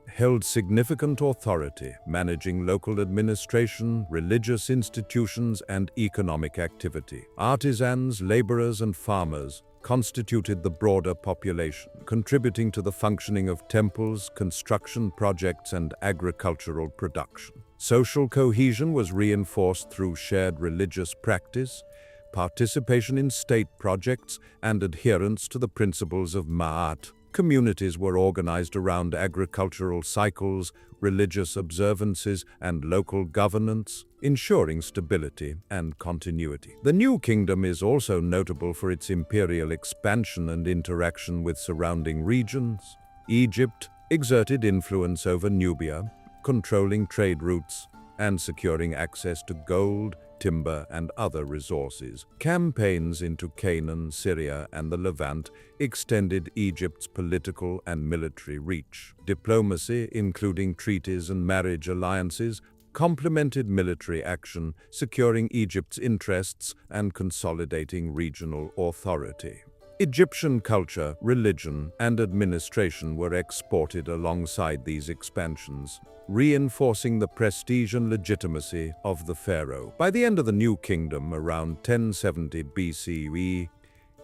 held significant authority, managing local administration, religious institutions, and economic activity. Artisans, laborers, and farmers constituted the broader population, contributing to the functioning of temples, construction projects, and agricultural production. Social cohesion was reinforced through shared religious practice, participation in state projects, and adherence to the principles of Ma'at. Communities were organized around agricultural cycles, religious observances, and local governance, ensuring stability and continuity. The New Kingdom is also notable for its imperial expansion and interaction with surrounding regions. Egypt exerted influence over Nubia, controlling trade routes and securing access to gold, timber, and other resources. Campaigns into Canaan, Syria, and the Levant extended Egypt's political and military reach. Diplomacy, including treaties and marriage alliances, complemented military action, securing Egypt's interests and consolidating regional authority. Egyptian culture, religion, and administration were exported alongside these expansions, reinforcing the prestige and legitimacy of the pharaoh. By the end of the New Kingdom, around 1070 BCE,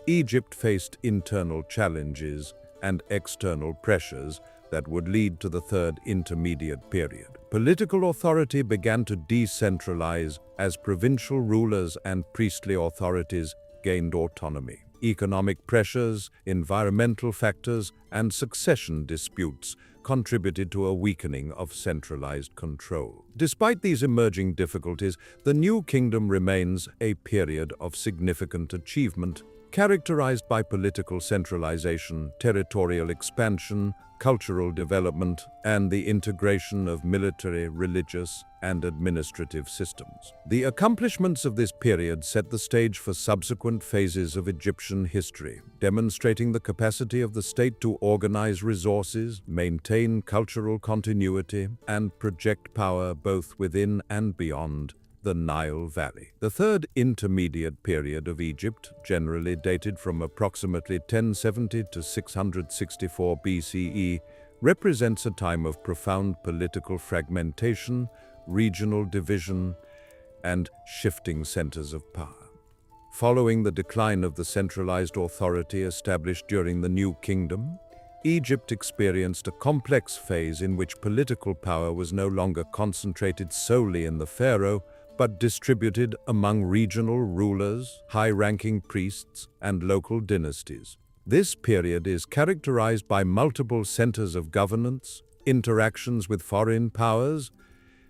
Egypt faced internal challenges and external pressures that would lead to the Third Intermediate Period. Political authority began to decentralize as provincial rulers and priestly authorities gained autonomy. Economic pressures, environmental factors, and succession disputes contributed to a weakening of centralized control. Despite these emerging difficulties, the New Kingdom remains a period of significant achievement, characterized by political centralization, territorial expansion, cultural development, and the integration of military, religious, and administrative systems. The accomplishments of this period set the stage for subsequent phases of Egyptian history, demonstrating the capacity of the state to organize resources, maintain cultural continuity, and project power both within and beyond the Nile Valley. The Third Intermediate Period of Egypt, generally dated from approximately 1070 to 664 BCE, represents a time of profound political fragmentation, regional division, and shifting centers of power. Following the decline of the centralized authority established during the New Kingdom, Egypt experienced a complex phase in which political power was no longer concentrated solely in the pharaoh, but distributed among regional rulers, high-ranking priests, and local dynasties. This period is characterized by multiple centers of governance, interactions with foreign powers,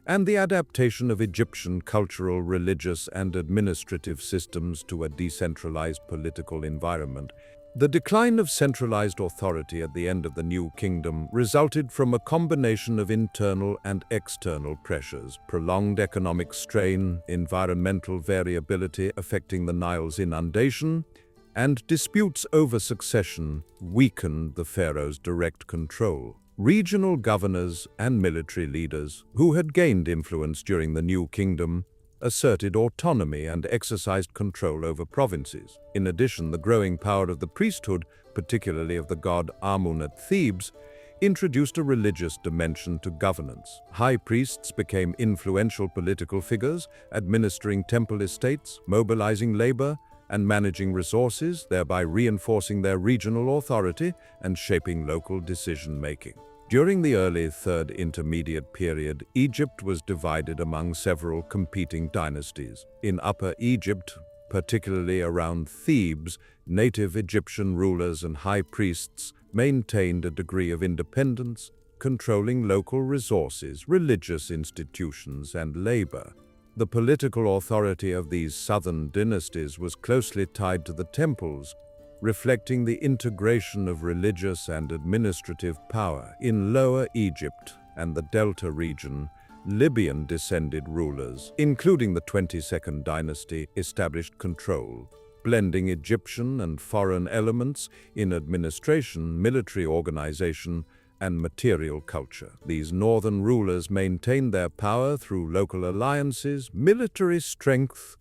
and the adaptation of Egyptian cultural, religious, and administrative systems to a decentralized political environment. The decline of centralized authority at the end of the New Kingdom resulted from a combination of internal and external pressures. Prolonged economic strain, environmental variability affecting the Nile's inundation, and disputes over succession weakened the pharaoh's direct control. Regional governors and military leaders, who had gained influence during the New Kingdom, asserted autonomy and exercised control over provinces. In addition, the growing power of the priesthood, particularly of the god Amun at Thebes, introduced a religious dimension to governance. High priests became influential political figures, administering temple estates, mobilizing labor, and managing resources, thereby reinforcing their regional authority and shaping local decision-making. During the early Third Intermediate Period, Egypt was divided among several competing dynasties. In Upper Egypt, particularly around Thebes, native Egyptian rulers and high priests maintained a degree of independence, controlling local resources, religious institutions, and labor. The political authority of these southern dynasties was closely tied to the temples, reflecting the integration of religious and administrative power. In Lower Egypt and the Delta region, Libyan-descended rulers, including the 22nd dynasty, established control, blending Egyptian and foreign elements in administration, military organization, and material culture. These northern rulers maintained their power through local alliances, military strength,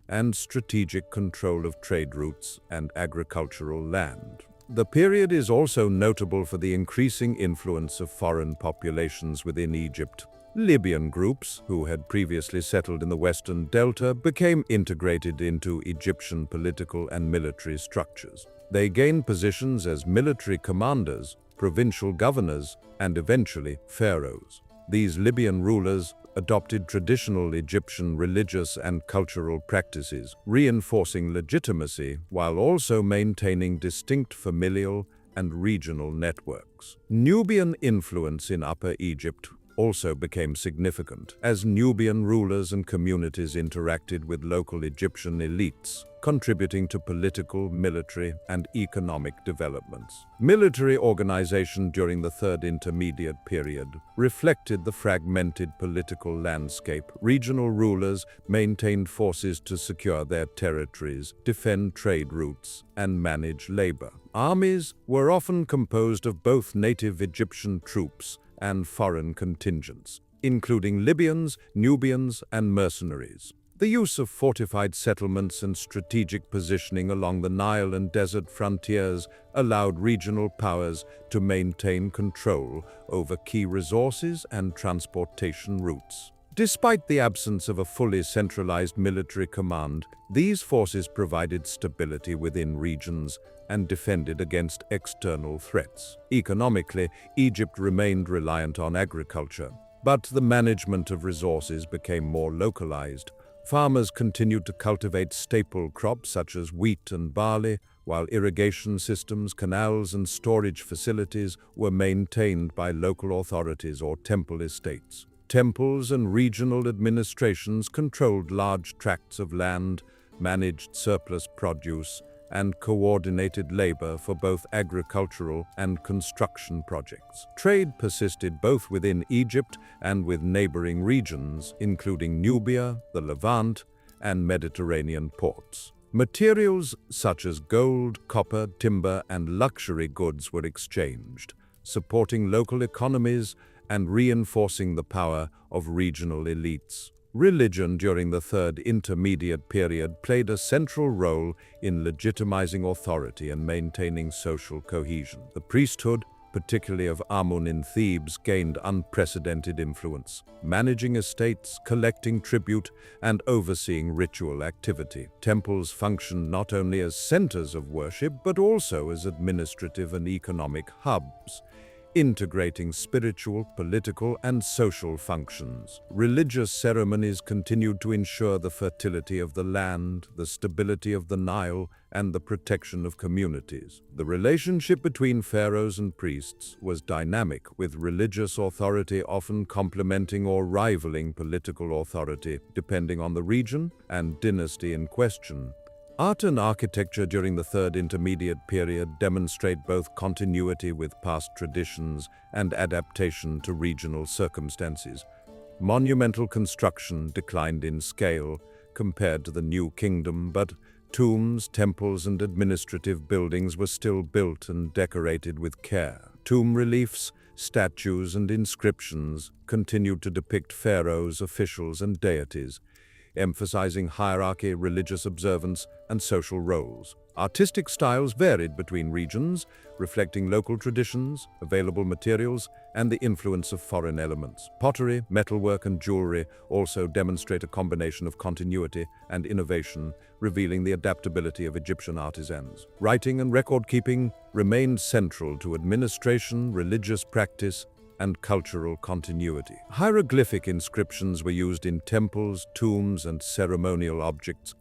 and strategic control of trade routes and agricultural land. The period is also notable for the increasing influence of foreign populations within Egypt. Libyan groups, who had previously settled in the Western Delta, became integrated into Egyptian political and military structures. They gained positions as military commanders, provincial governors, and eventually pharaohs. These Libyan rulers adopted traditional Egyptian religious and cultural practices, reinforcing legitimacy while also maintaining distinct familial and regional networks. Nubian influence in Upper Egypt also became significant, as Nubian rulers and communities interacted with local Egyptian elites, contributing to political, military, and economic developments. Military organization during the Third Intermediate Period reflected the fragmented political landscape. Regional rulers maintained forces to secure their territories, defend trade routes, and manage labor. Armies were often composed of both native Egyptian troops and foreign contingents, including Libyans, Nubians, and mercenaries. The use of fortified settlements and strategic positioning along the Nile and desert frontiers allowed regional powers to maintain control over key resources and transportation routes. Despite the absence of a fully centralized military command, these forces provided stability within regions and defended against external threats. Economically, Egypt remained reliant on agriculture, but the management of resources became more localized. Farmers continued to cultivate staple crops such as wheat and barley, while irrigation systems, canals, and storage facilities were maintained by local authorities or temple estates. Temples and regional administrations controlled large tracts of land, managed surplus produce, and coordinated labor for both agricultural and construction projects. Trade persisted both within Egypt and with neighboring regions, including Nubia, the Levant, and Mediterranean ports. Materials such as gold, copper, timber, and luxury goods were exchanged, supporting local economies and reinforcing the power of regional elites. Religion during the Third Intermediate Period played a central role in legitimizing authority and maintaining social cohesion. The priesthood, particularly of Amun in Thebes, gained unprecedented influence, managing estates, collecting tribute, and overseeing ritual activity. Temples functioned not only as centers of worship, but also as administrative and economic hubs, integrating spiritual, political, and social functions. Religious ceremonies continued to ensure the fertility of the land, the stability of the Nile, and the protection of communities. The relationship between pharaohs and priests was dynamic, with religious authority often complementing or rivaling political authority, depending on the region and dynasty in question. Art and architecture during the Third Intermediate Period demonstrate both continuity with past traditions and adaptation to regional circumstances. Monumental construction declined in scale compared to the New Kingdom, but tombs, temples, and administrative buildings were still built and decorated with care. Tomb reliefs, statues, and inscriptions continued to depict pharaohs, officials, and deities, emphasizing hierarchy, religious observance, and social roles. Artistic styles varied between regions, reflecting local traditions, available materials, and the influence of foreign elements. Pottery, metalwork, and jewelry also demonstrate a combination of continuity and innovation, revealing the adaptability of Egyptian artisans. Writing and record-keeping remained central to administration, religious practice, and cultural continuity. Hieroglyphic inscriptions were used in temples, tombs, and ceremonial objects,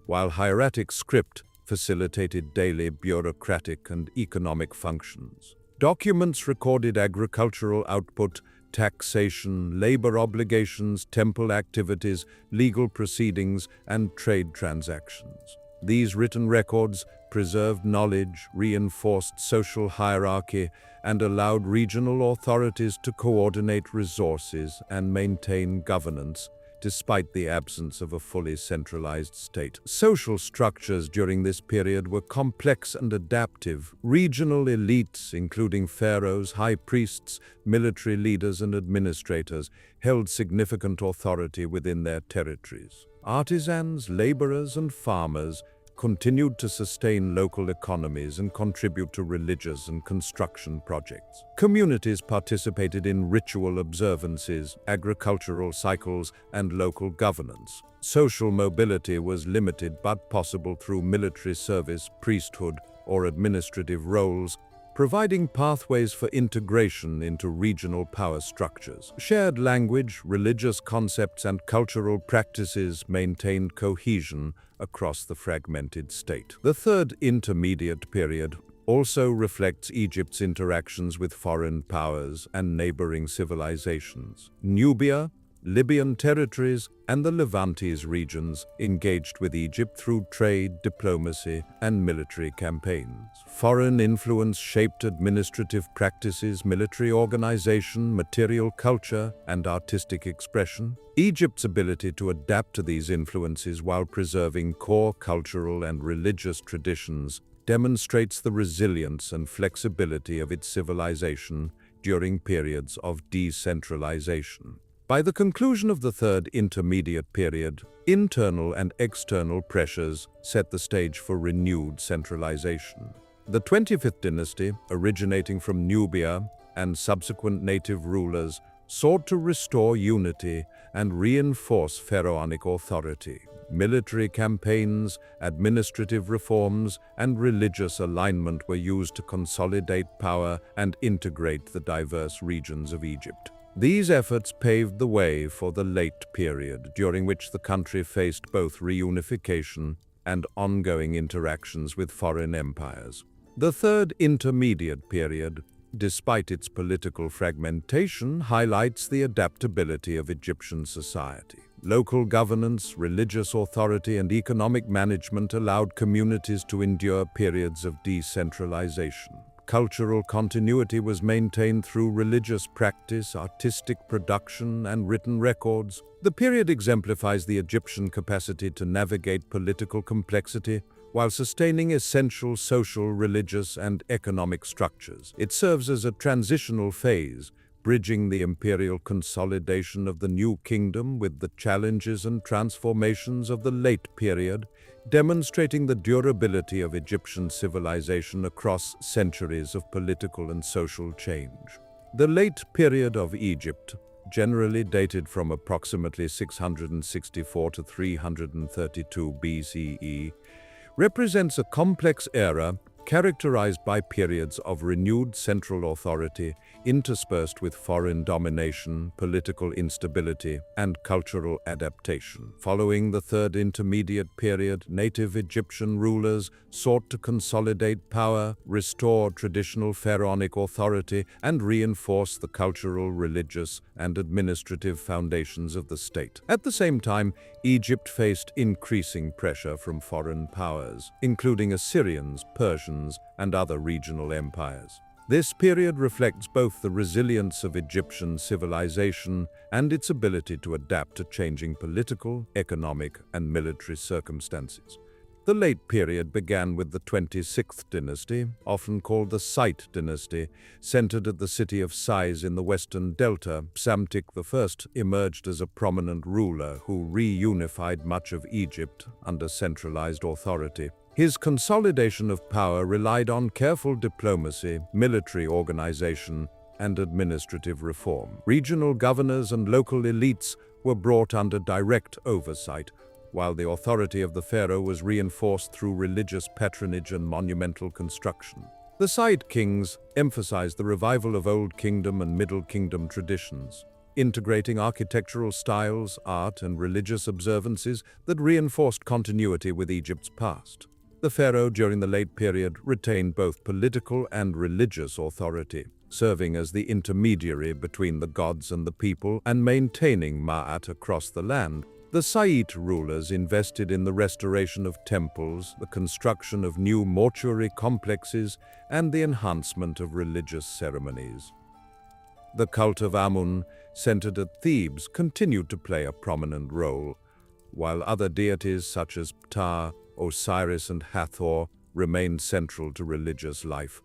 while hieratic script facilitated daily bureaucratic and economic functions. Documents recorded agricultural output, taxation, labor obligations, temple activities, legal proceedings, and trade transactions. These written records preserved knowledge, reinforced social hierarchy, and allowed regional authorities to coordinate resources and maintain governance, despite the absence of a fully centralized state. Social structures during this period were complex and adaptive. Regional elites, including pharaohs, high priests, military leaders, and administrators, held significant authority within their territories. Artisans, laborers, and farmers continued to sustain local economies and contribute to religious and construction projects. Communities participated in ritual observances, agricultural cycles, and local governance. Social mobility was limited but possible through military service, priesthood, or administrative roles, providing pathways for integration into regional power structures. Shared language, religious concepts, and cultural practices maintained cohesion across the fragmented state. The third intermediate period also reflects Egypt's interactions with foreign powers and neighboring civilizations. Nubia, Libyan territories, and the Levantes regions engaged with Egypt through trade, diplomacy, and military campaigns. Foreign influence shaped administrative practices, military organization, material culture, and artistic expression. Egypt's ability to adapt to these influences while preserving core cultural and religious traditions demonstrates the resilience and flexibility of its civilization during periods of decentralization. By the conclusion of the third intermediate period, internal and external pressures set the stage for renewed centralization. The 25th dynasty, originating from Nubia and subsequent native rulers, sought to restore unity and reinforce pharaonic authority. Military campaigns, administrative reforms, and religious alignment were used to consolidate power and integrate the diverse regions of Egypt. These efforts paved the way for the late period, during which the country faced both reunification and ongoing interactions with foreign empires. The third intermediate period, despite its political fragmentation, highlights the adaptability of Egyptian society. Local governance, religious authority, and economic management allowed communities to endure periods of decentralization. Cultural continuity was maintained through religious practice, artistic production, and written records. The period exemplifies the Egyptian capacity to navigate political complexity while sustaining essential social, religious, and economic structures. It serves as a transitional phase, bridging the imperial consolidation of the new kingdom with the challenges and transformations of the late period, demonstrating the durability of Egyptian civilization across centuries of political and social change. The late period of Egypt, generally dated from approximately 664 to 332 BCE, represents a complex era characterized by periods of renewed central authority interspersed with foreign domination, political instability, and cultural adaptation. Following the third intermediate period, native Egyptian rulers sought to consolidate power, restore traditional pharaonic authority, and reinforce the cultural, religious, and administrative foundations of the state. At the same time, Egypt faced increasing pressure from foreign powers, including Assyrians, Persians, and other regional empires. This period reflects both the resilience of Egyptian civilization and its ability to adapt to changing political, economic, and military circumstances. The late period began with the 26th dynasty, often called the Site dynasty, centered at the city of Sais in the western delta. Psamtik I emerged as a prominent ruler who reunified much of Egypt under centralized authority. His consolidation of power relied on careful diplomacy, military organization, and administrative reform. Regional governors and local elites were brought under direct oversight, while the authority of the pharaoh was reinforced through religious patronage and monumental construction. The Said kings emphasized the revival of Old Kingdom and Middle Kingdom traditions, integrating architectural styles, art, and religious observances that reinforced continuity with Egypt's past. The pharaoh during the late period retained both political and religious authority, serving as the intermediary between the gods and the people and maintaining ma'at across the land. The Said rulers invested in the restoration of temples, the construction of new mortuary complexes, and the enhancement of religious ceremonies. The cult of Amun, centered at Thebes, continued to play a prominent role, while other deities such as Ptah, Osiris, and Hathor remained central to religious life.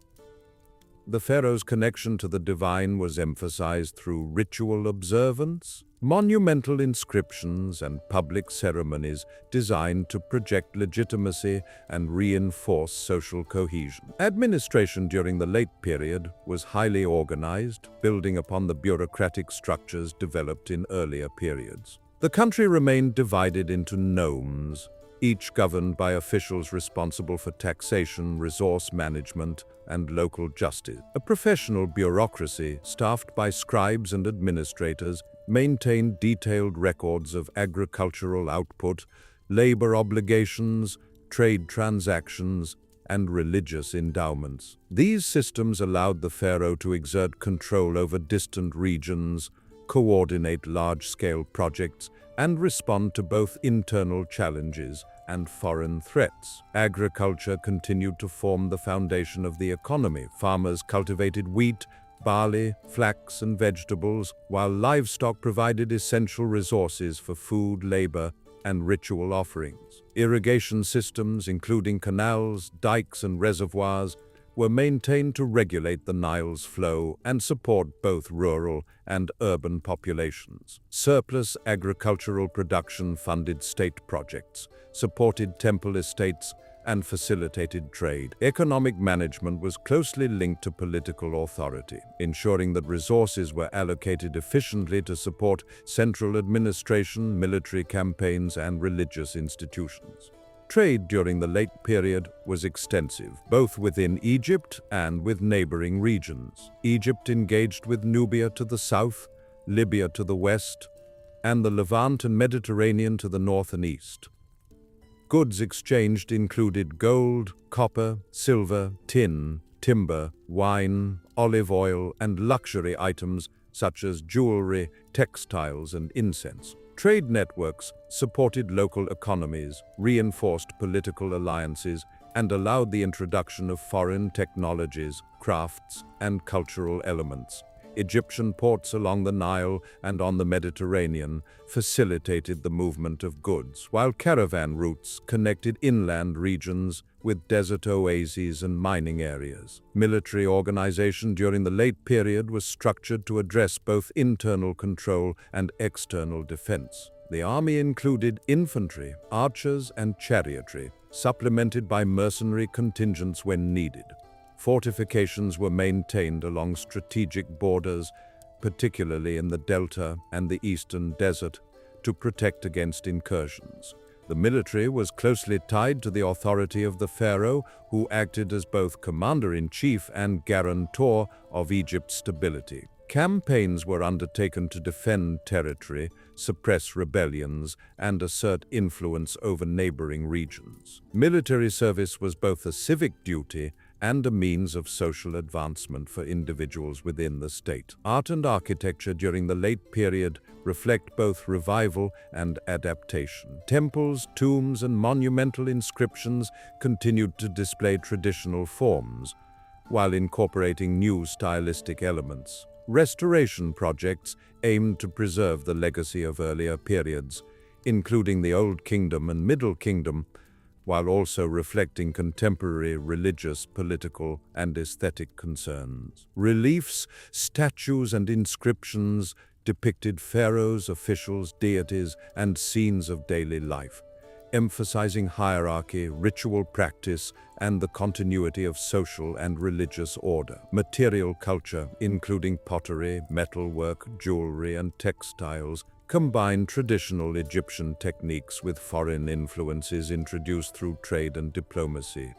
The pharaoh's connection to the divine was emphasized through ritual observance, monumental inscriptions, and public ceremonies designed to project legitimacy and reinforce social cohesion. Administration during the late period was highly organized, building upon the bureaucratic structures developed in earlier periods. The country remained divided into nomes, each governed by officials responsible for taxation, resource management, and local justice. A professional bureaucracy, staffed by scribes and administrators, maintained detailed records of agricultural output, labor obligations, trade transactions, and religious endowments. These systems allowed the pharaoh to exert control over distant regions, coordinate large-scale projects, and respond to both internal challenges and foreign threats. Agriculture continued to form the foundation of the economy. Farmers cultivated wheat, barley, flax, and vegetables, while livestock provided essential resources for food, labor, and ritual offerings. Irrigation systems, including canals, dikes, and reservoirs, were maintained to regulate the Nile's flow and support both rural and urban populations. Surplus agricultural production funded state projects, supported temple estates, and facilitated trade. Economic management was closely linked to political authority, ensuring that resources were allocated efficiently to support central administration, military campaigns, and religious institutions. Trade during the late period was extensive, both within Egypt and with neighboring regions. Egypt engaged with Nubia to the south, Libya to the west, and the Levant and Mediterranean to the north and east. Goods exchanged included gold, copper, silver, tin, timber, wine, olive oil, and luxury items such as jewelry, textiles, and incense. Trade networks supported local economies, reinforced political alliances, and allowed the introduction of foreign technologies, crafts, and cultural elements. Egyptian ports along the Nile and on the Mediterranean facilitated the movement of goods, while caravan routes connected inland regions with desert oases and mining areas. Military organization during the late period was structured to address both internal control and external defense. The army included infantry, archers, and chariotry, supplemented by mercenary contingents when needed. Fortifications were maintained along strategic borders, particularly in the delta and the eastern desert, to protect against incursions. The military was closely tied to the authority of the pharaoh, who acted as both commander-in-chief and guarantor of Egypt's stability. Campaigns were undertaken to defend territory, suppress rebellions, and assert influence over neighboring regions. Military service was both a civic duty and a means of social advancement for individuals within the state. Art and architecture during the late period reflect both revival and adaptation. Temples, tombs, and monumental inscriptions continued to display traditional forms, while incorporating new stylistic elements. Restoration projects aimed to preserve the legacy of earlier periods, including the Old Kingdom and Middle Kingdom, while also reflecting contemporary religious, political, and aesthetic concerns. Reliefs, statues, and inscriptions depicted pharaohs, officials, deities, and scenes of daily life, emphasizing hierarchy, ritual practice, and the continuity of social and religious order. Material culture, including pottery, metalwork, jewelry, and textiles, combined traditional Egyptian techniques with foreign influences introduced through trade and diplomacy.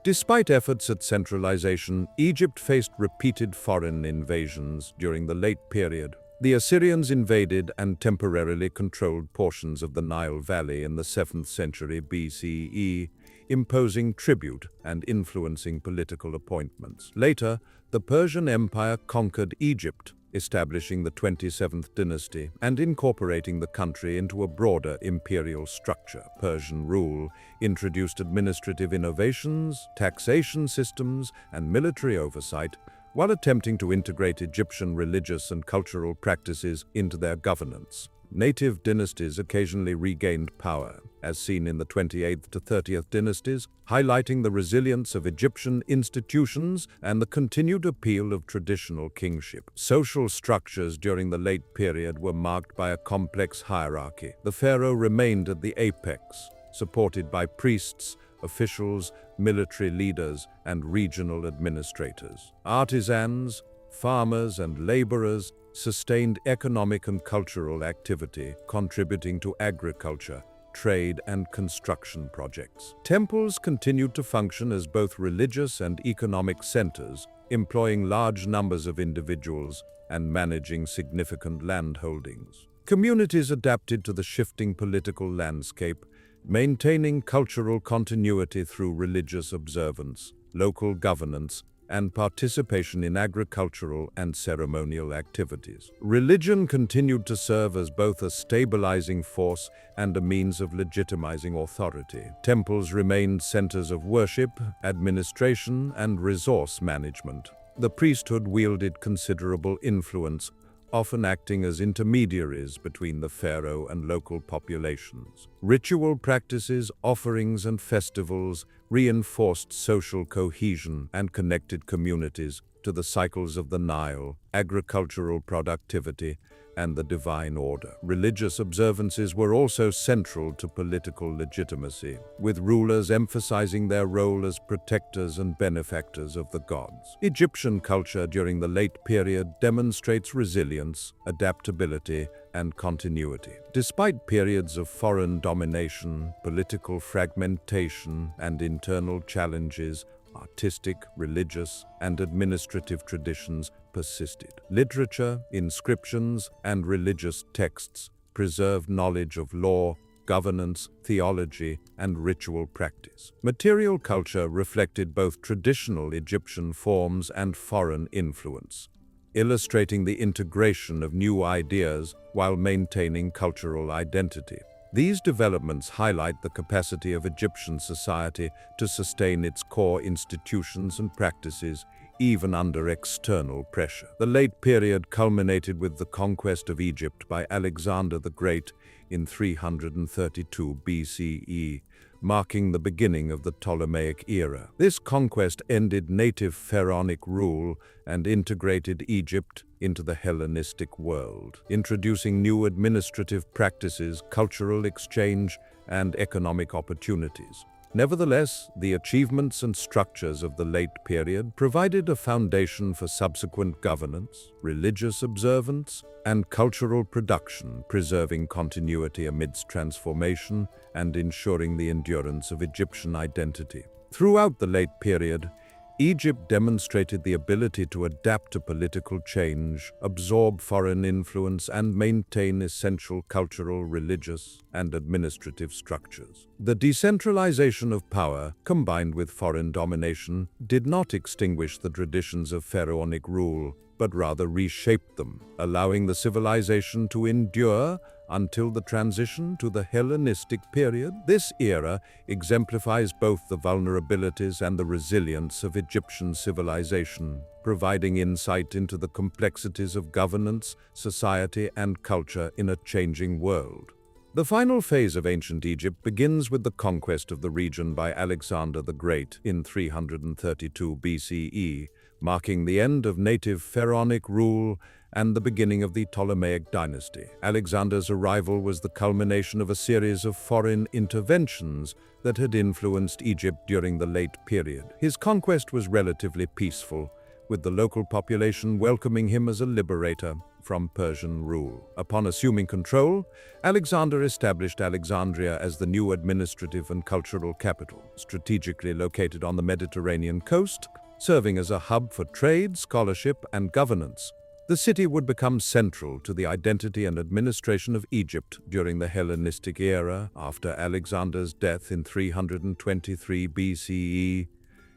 Despite efforts at centralization, Egypt faced repeated foreign invasions during the late period. The Assyrians invaded and temporarily controlled portions of the Nile Valley in the 7th century BCE, imposing tribute and influencing political appointments. Later, the Persian Empire conquered Egypt, establishing the 27th dynasty and incorporating the country into a broader imperial structure. Persian rule introduced administrative innovations, taxation systems, and military oversight, while attempting to integrate Egyptian religious and cultural practices into their governance. Native dynasties occasionally regained power, as seen in the 28th to 30th dynasties, highlighting the resilience of Egyptian institutions and the continued appeal of traditional kingship. Social structures during the late period were marked by a complex hierarchy. The pharaoh remained at the apex, supported by priests, officials, military leaders, and regional administrators. Artisans, farmers, and laborers sustained economic and cultural activity, contributing to agriculture, trade, and construction projects. Temples continued to function as both religious and economic centers, employing large numbers of individuals and managing significant land holdings. Communities adapted to the shifting political landscape, maintaining cultural continuity through religious observance, local governance, and participation in agricultural and ceremonial activities. Religion continued to serve as both a stabilizing force and a means of legitimizing authority. Temples remained centers of worship, administration, and resource management. The priesthood wielded considerable influence, often acting as intermediaries between the pharaoh and local populations. Ritual practices, offerings, and festivals reinforced social cohesion and connected communities to the cycles of the Nile, agricultural productivity, and the divine order. Religious observances were also central to political legitimacy, with rulers emphasizing their role as protectors and benefactors of the gods. Egyptian culture during the late period demonstrates resilience, adaptability, and continuity. Despite periods of foreign domination, political fragmentation, and internal challenges, artistic, religious, and administrative traditions persisted. Literature, inscriptions, and religious texts preserved knowledge of law, governance, theology, and ritual practice. Material culture reflected both traditional Egyptian forms and foreign influence, illustrating the integration of new ideas while maintaining cultural identity. These developments highlight the capacity of Egyptian society to sustain its core institutions and practices, even under external pressure. The late period culminated with the conquest of Egypt by Alexander the Great in 332 BCE, marking the beginning of the Ptolemaic era. This conquest ended native pharaonic rule and integrated Egypt into the Hellenistic world, introducing new administrative practices, cultural exchange, and economic opportunities. Nevertheless, the achievements and structures of the late period provided a foundation for subsequent governance, religious observance, and cultural production, preserving continuity amidst transformation and ensuring the endurance of Egyptian identity. Throughout the late period, Egypt demonstrated the ability to adapt to political change, absorb foreign influence, and maintain essential cultural, religious, and administrative structures. The decentralization of power, combined with foreign domination, did not extinguish the traditions of pharaonic rule, but rather reshaped them, allowing the civilization to endure until the transition to the Hellenistic period. This era exemplifies both the vulnerabilities and the resilience of Egyptian civilization, providing insight into the complexities of governance, society, and culture in a changing world. The final phase of ancient Egypt begins with the conquest of the region by Alexander the Great in 332 BCE, marking the end of native pharaonic rule and the beginning of the Ptolemaic dynasty. Alexander's arrival was the culmination of a series of foreign interventions that had influenced Egypt during the late period. His conquest was relatively peaceful, with the local population welcoming him as a liberator from Persian rule. Upon assuming control, Alexander established Alexandria as the new administrative and cultural capital, strategically located on the Mediterranean coast, serving as a hub for trade, scholarship, and governance. The city would become central to the identity and administration of Egypt during the Hellenistic era. After Alexander's death in 323 BCE,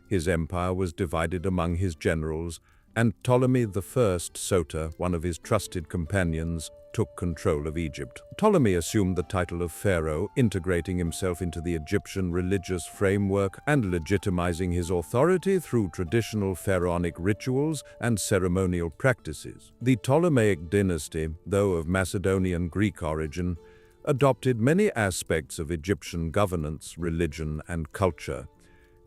his empire was divided among his generals, and Ptolemy I Soter, one of his trusted companions, took control of Egypt. Ptolemy assumed the title of pharaoh, integrating himself into the Egyptian religious framework and legitimizing his authority through traditional pharaonic rituals and ceremonial practices. The Ptolemaic dynasty, though of Macedonian Greek origin, adopted many aspects of Egyptian governance, religion, and culture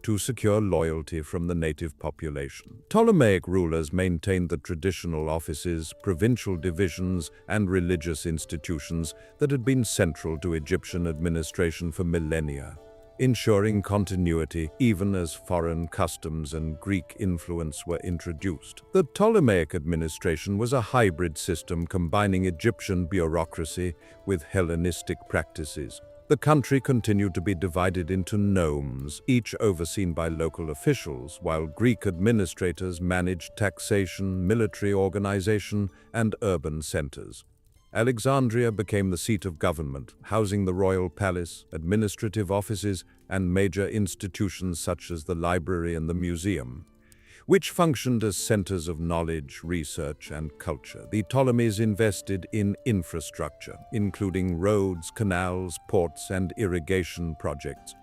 to secure loyalty from the native population. Ptolemaic rulers maintained the traditional offices, provincial divisions, and religious institutions that had been central to Egyptian administration for millennia, ensuring continuity even as foreign customs and Greek influence were introduced. The Ptolemaic administration was a hybrid system combining Egyptian bureaucracy with Hellenistic practices. The country continued to be divided into nomes, each overseen by local officials, while Greek administrators managed taxation, military organization, and urban centers. Alexandria became the seat of government, housing the royal palace, administrative offices, and major institutions such as the library and the museum, which functioned as centers of knowledge, research, and culture. The Ptolemies invested in infrastructure, including roads, canals, ports, and irrigation projects,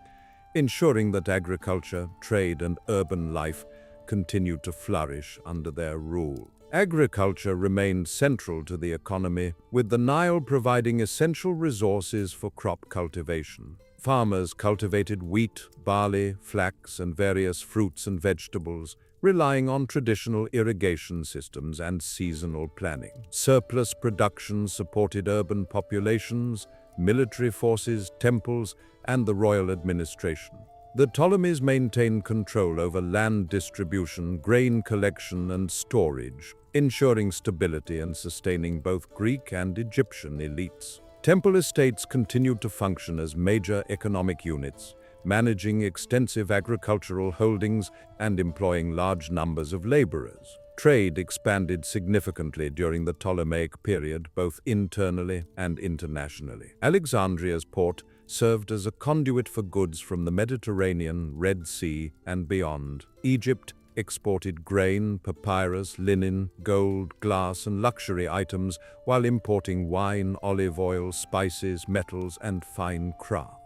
ensuring that agriculture, trade, and urban life continued to flourish under their rule. Agriculture remained central to the economy, with the Nile providing essential resources for crop cultivation. Farmers cultivated wheat, barley, flax, and various fruits and vegetables, relying on traditional irrigation systems and seasonal planning. Surplus production supported urban populations, military forces, temples, and the royal administration. The Ptolemies maintained control over land distribution, grain collection, and storage, ensuring stability and sustaining both Greek and Egyptian elites. Temple estates continued to function as major economic units, managing extensive agricultural holdings and employing large numbers of laborers. Trade expanded significantly during the Ptolemaic period, both internally and internationally. Alexandria's port served as a conduit for goods from the Mediterranean, Red Sea, and beyond. Egypt exported grain, papyrus, linen, gold, glass, and luxury items, while importing wine, olive oil, spices, metals, and fine crafts.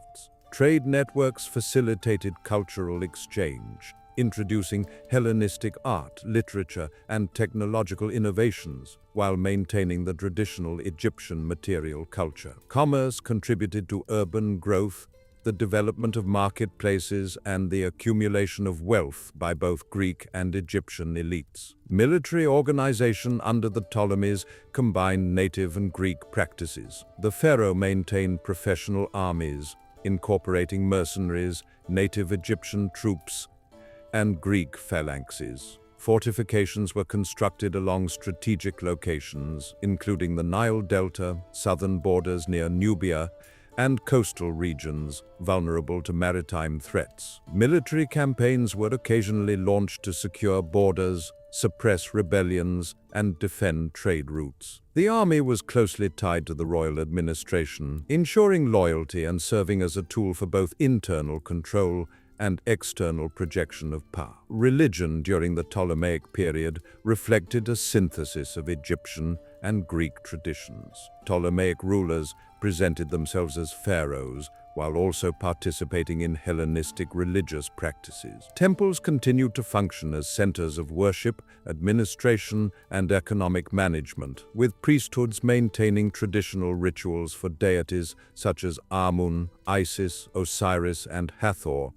Trade networks facilitated cultural exchange, introducing Hellenistic art, literature, and technological innovations, while maintaining the traditional Egyptian material culture. Commerce contributed to urban growth, the development of marketplaces, and the accumulation of wealth by both Greek and Egyptian elites. Military organization under the Ptolemies combined native and Greek practices. The pharaoh maintained professional armies, incorporating mercenaries, native Egyptian troops, and Greek phalanxes. Fortifications were constructed along strategic locations, including the Nile Delta, southern borders near Nubia, and coastal regions vulnerable to maritime threats. Military campaigns were occasionally launched to secure borders, suppress rebellions, and defend trade routes. The army was closely tied to the royal administration, ensuring loyalty and serving as a tool for both internal control and external projection of power. Religion during the Ptolemaic period reflected a synthesis of Egyptian and Greek traditions. Ptolemaic rulers presented themselves as pharaohs, while also participating in Hellenistic religious practices. Temples continued to function as centers of worship, administration, and economic management, with priesthoods maintaining traditional rituals for deities such as Amun, Isis, Osiris, and Hathor.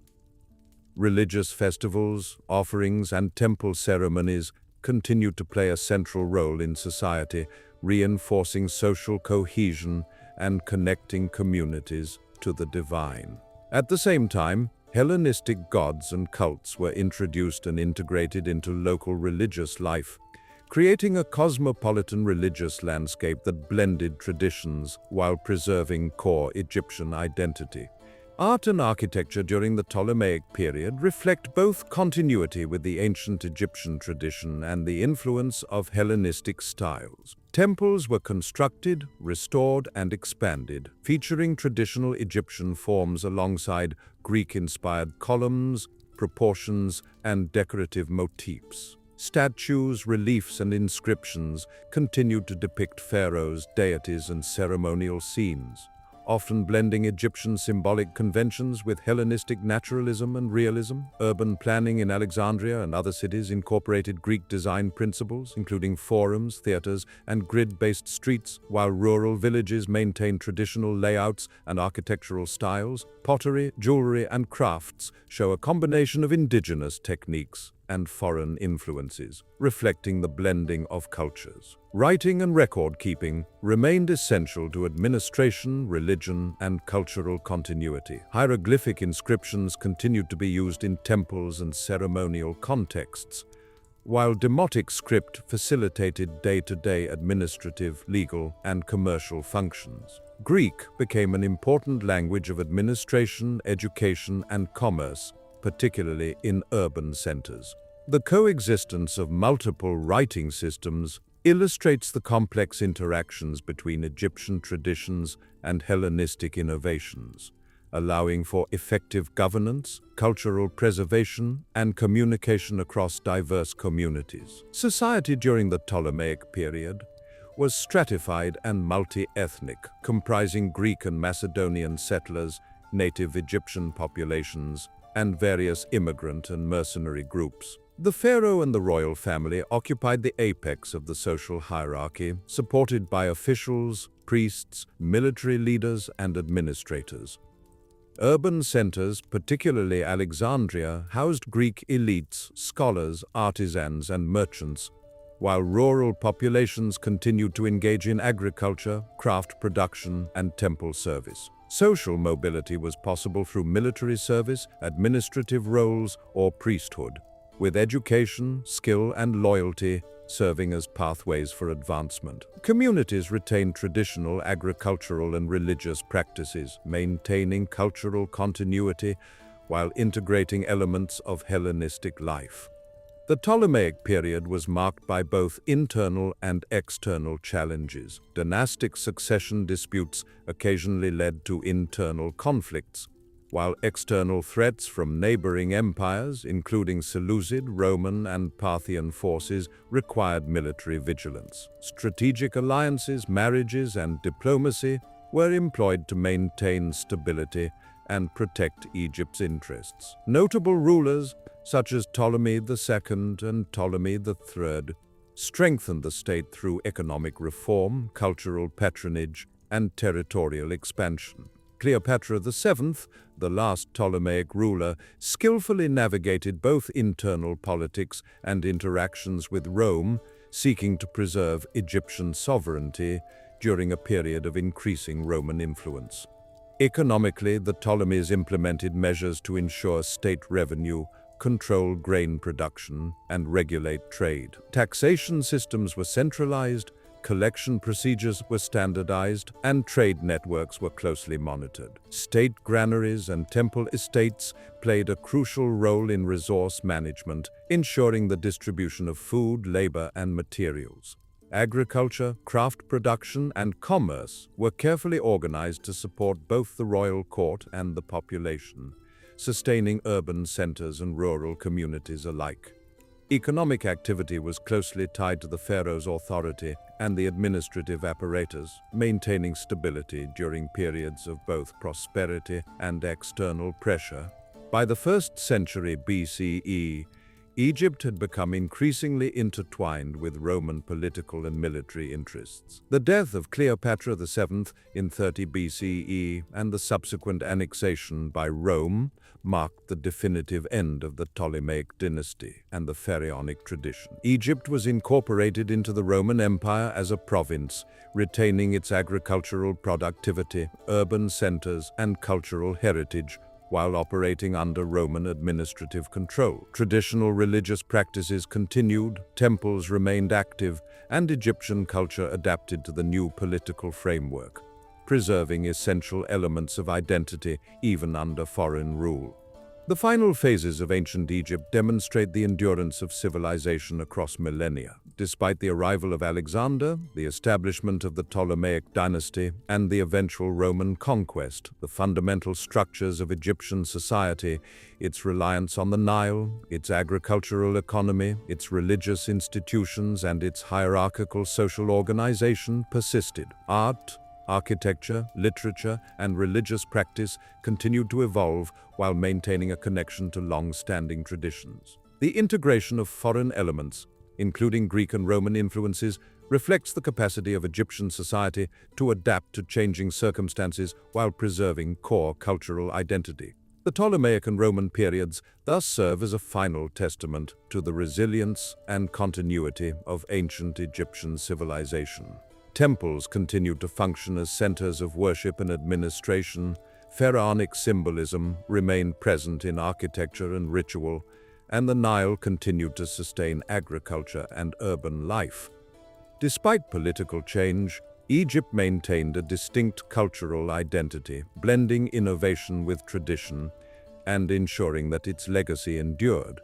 Religious festivals, offerings, and temple ceremonies continued to play a central role in society, reinforcing social cohesion and connecting communities to the divine. At the same time, Hellenistic gods and cults were introduced and integrated into local religious life, creating a cosmopolitan religious landscape that blended traditions while preserving core Egyptian identity. Art and architecture during the Ptolemaic period reflect both continuity with the ancient Egyptian tradition and the influence of Hellenistic styles. Temples were constructed, restored, and expanded, featuring traditional Egyptian forms alongside Greek-inspired columns, proportions, and decorative motifs. Statues, reliefs, and inscriptions continued to depict pharaohs, deities, and ceremonial scenes, often blending Egyptian symbolic conventions with Hellenistic naturalism and realism. Urban planning in Alexandria and other cities incorporated Greek design principles, including forums, theaters, and grid-based streets, while rural villages maintained traditional layouts and architectural styles. Pottery, jewelry, and crafts show a combination of indigenous techniques and foreign influences, reflecting the blending of cultures. Writing and record-keeping remained essential to administration, religion, and cultural continuity. Hieroglyphic inscriptions continued to be used in temples and ceremonial contexts, while demotic script facilitated day-to-day administrative, legal, and commercial functions. Greek became an important language of administration, education, and commerce, particularly in urban centers. The coexistence of multiple writing systems illustrates the complex interactions between Egyptian traditions and Hellenistic innovations, allowing for effective governance, cultural preservation, and communication across diverse communities. Society during the Ptolemaic period was stratified and multi-ethnic, comprising Greek and Macedonian settlers, native Egyptian populations, and various immigrant and mercenary groups. The pharaoh and the royal family occupied the apex of the social hierarchy, supported by officials, priests, military leaders, and administrators. Urban centers, particularly Alexandria, housed Greek elites, scholars, artisans, and merchants, while rural populations continued to engage in agriculture, craft production, and temple service. Social mobility was possible through military service, administrative roles, or priesthood, with education, skill, and loyalty serving as pathways for advancement. Communities retained traditional agricultural and religious practices, maintaining cultural continuity while integrating elements of Hellenistic life. The Ptolemaic period was marked by both internal and external challenges. Dynastic succession disputes occasionally led to internal conflicts, while external threats from neighboring empires, including Seleucid, Roman, and Parthian forces, required military vigilance. Strategic alliances, marriages, and diplomacy were employed to maintain stability and protect Egypt's interests. Notable rulers, such as Ptolemy II and Ptolemy III, strengthened the state through economic reform, cultural patronage, and territorial expansion. Cleopatra VII, the last Ptolemaic ruler, skillfully navigated both internal politics and interactions with Rome, seeking to preserve Egyptian sovereignty during a period of increasing Roman influence. Economically, the Ptolemies implemented measures to ensure state revenue, control grain production, and regulate trade. Taxation systems were centralized, collection procedures were standardized, and trade networks were closely monitored. State granaries and temple estates played a crucial role in resource management, ensuring the distribution of food, labor, and materials. Agriculture, craft production, and commerce were carefully organized to support both the royal court and the population, sustaining urban centers and rural communities alike. Economic activity was closely tied to the pharaoh's authority and the administrative apparatus, maintaining stability during periods of both prosperity and external pressure. By the 1st century BCE, Egypt had become increasingly intertwined with Roman political and military interests. The death of Cleopatra VII in 30 BCE and the subsequent annexation by Rome marked the definitive end of the Ptolemaic dynasty and the pharaonic tradition. Egypt was incorporated into the Roman Empire as a province, retaining its agricultural productivity, urban centers, and cultural heritage, while operating under Roman administrative control. Traditional religious practices continued, temples remained active, and Egyptian culture adapted to the new political framework, preserving essential elements of identity even under foreign rule. The final phases of ancient Egypt demonstrate the endurance of civilization across millennia. Despite the arrival of Alexander, the establishment of the Ptolemaic dynasty, and the eventual Roman conquest, the fundamental structures of Egyptian society, its reliance on the Nile, its agricultural economy, its religious institutions, and its hierarchical social organization persisted. Art, architecture, literature, and religious practice continued to evolve while maintaining a connection to long-standing traditions. The integration of foreign elements, including Greek and Roman influences, reflects the capacity of Egyptian society to adapt to changing circumstances while preserving core cultural identity. The Ptolemaic and Roman periods thus serve as a final testament to the resilience and continuity of ancient Egyptian civilization. Temples continued to function as centers of worship and administration. Pharaonic symbolism remained present in architecture and ritual, and the Nile continued to sustain agriculture and urban life. Despite political change, Egypt maintained a distinct cultural identity, blending innovation with tradition and ensuring that its legacy endured.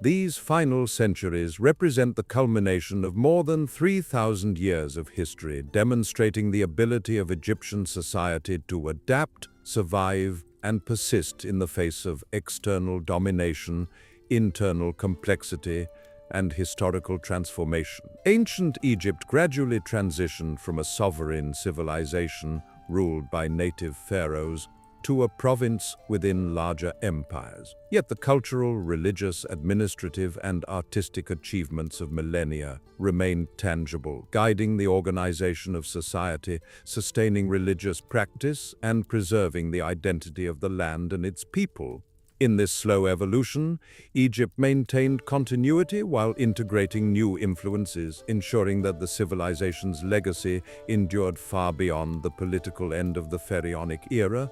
These final centuries represent the culmination of more than 3,000 years of history, demonstrating the ability of Egyptian society to adapt, survive, and persist in the face of external domination, internal complexity, and historical transformation. Ancient Egypt gradually transitioned from a sovereign civilization ruled by native pharaohs to a province within larger empires. Yet the cultural, religious, administrative, and artistic achievements of millennia remained tangible, guiding the organization of society, sustaining religious practice, and preserving the identity of the land and its people. In this slow evolution, Egypt maintained continuity while integrating new influences, ensuring that the civilization's legacy endured far beyond the political end of the pharaonic era.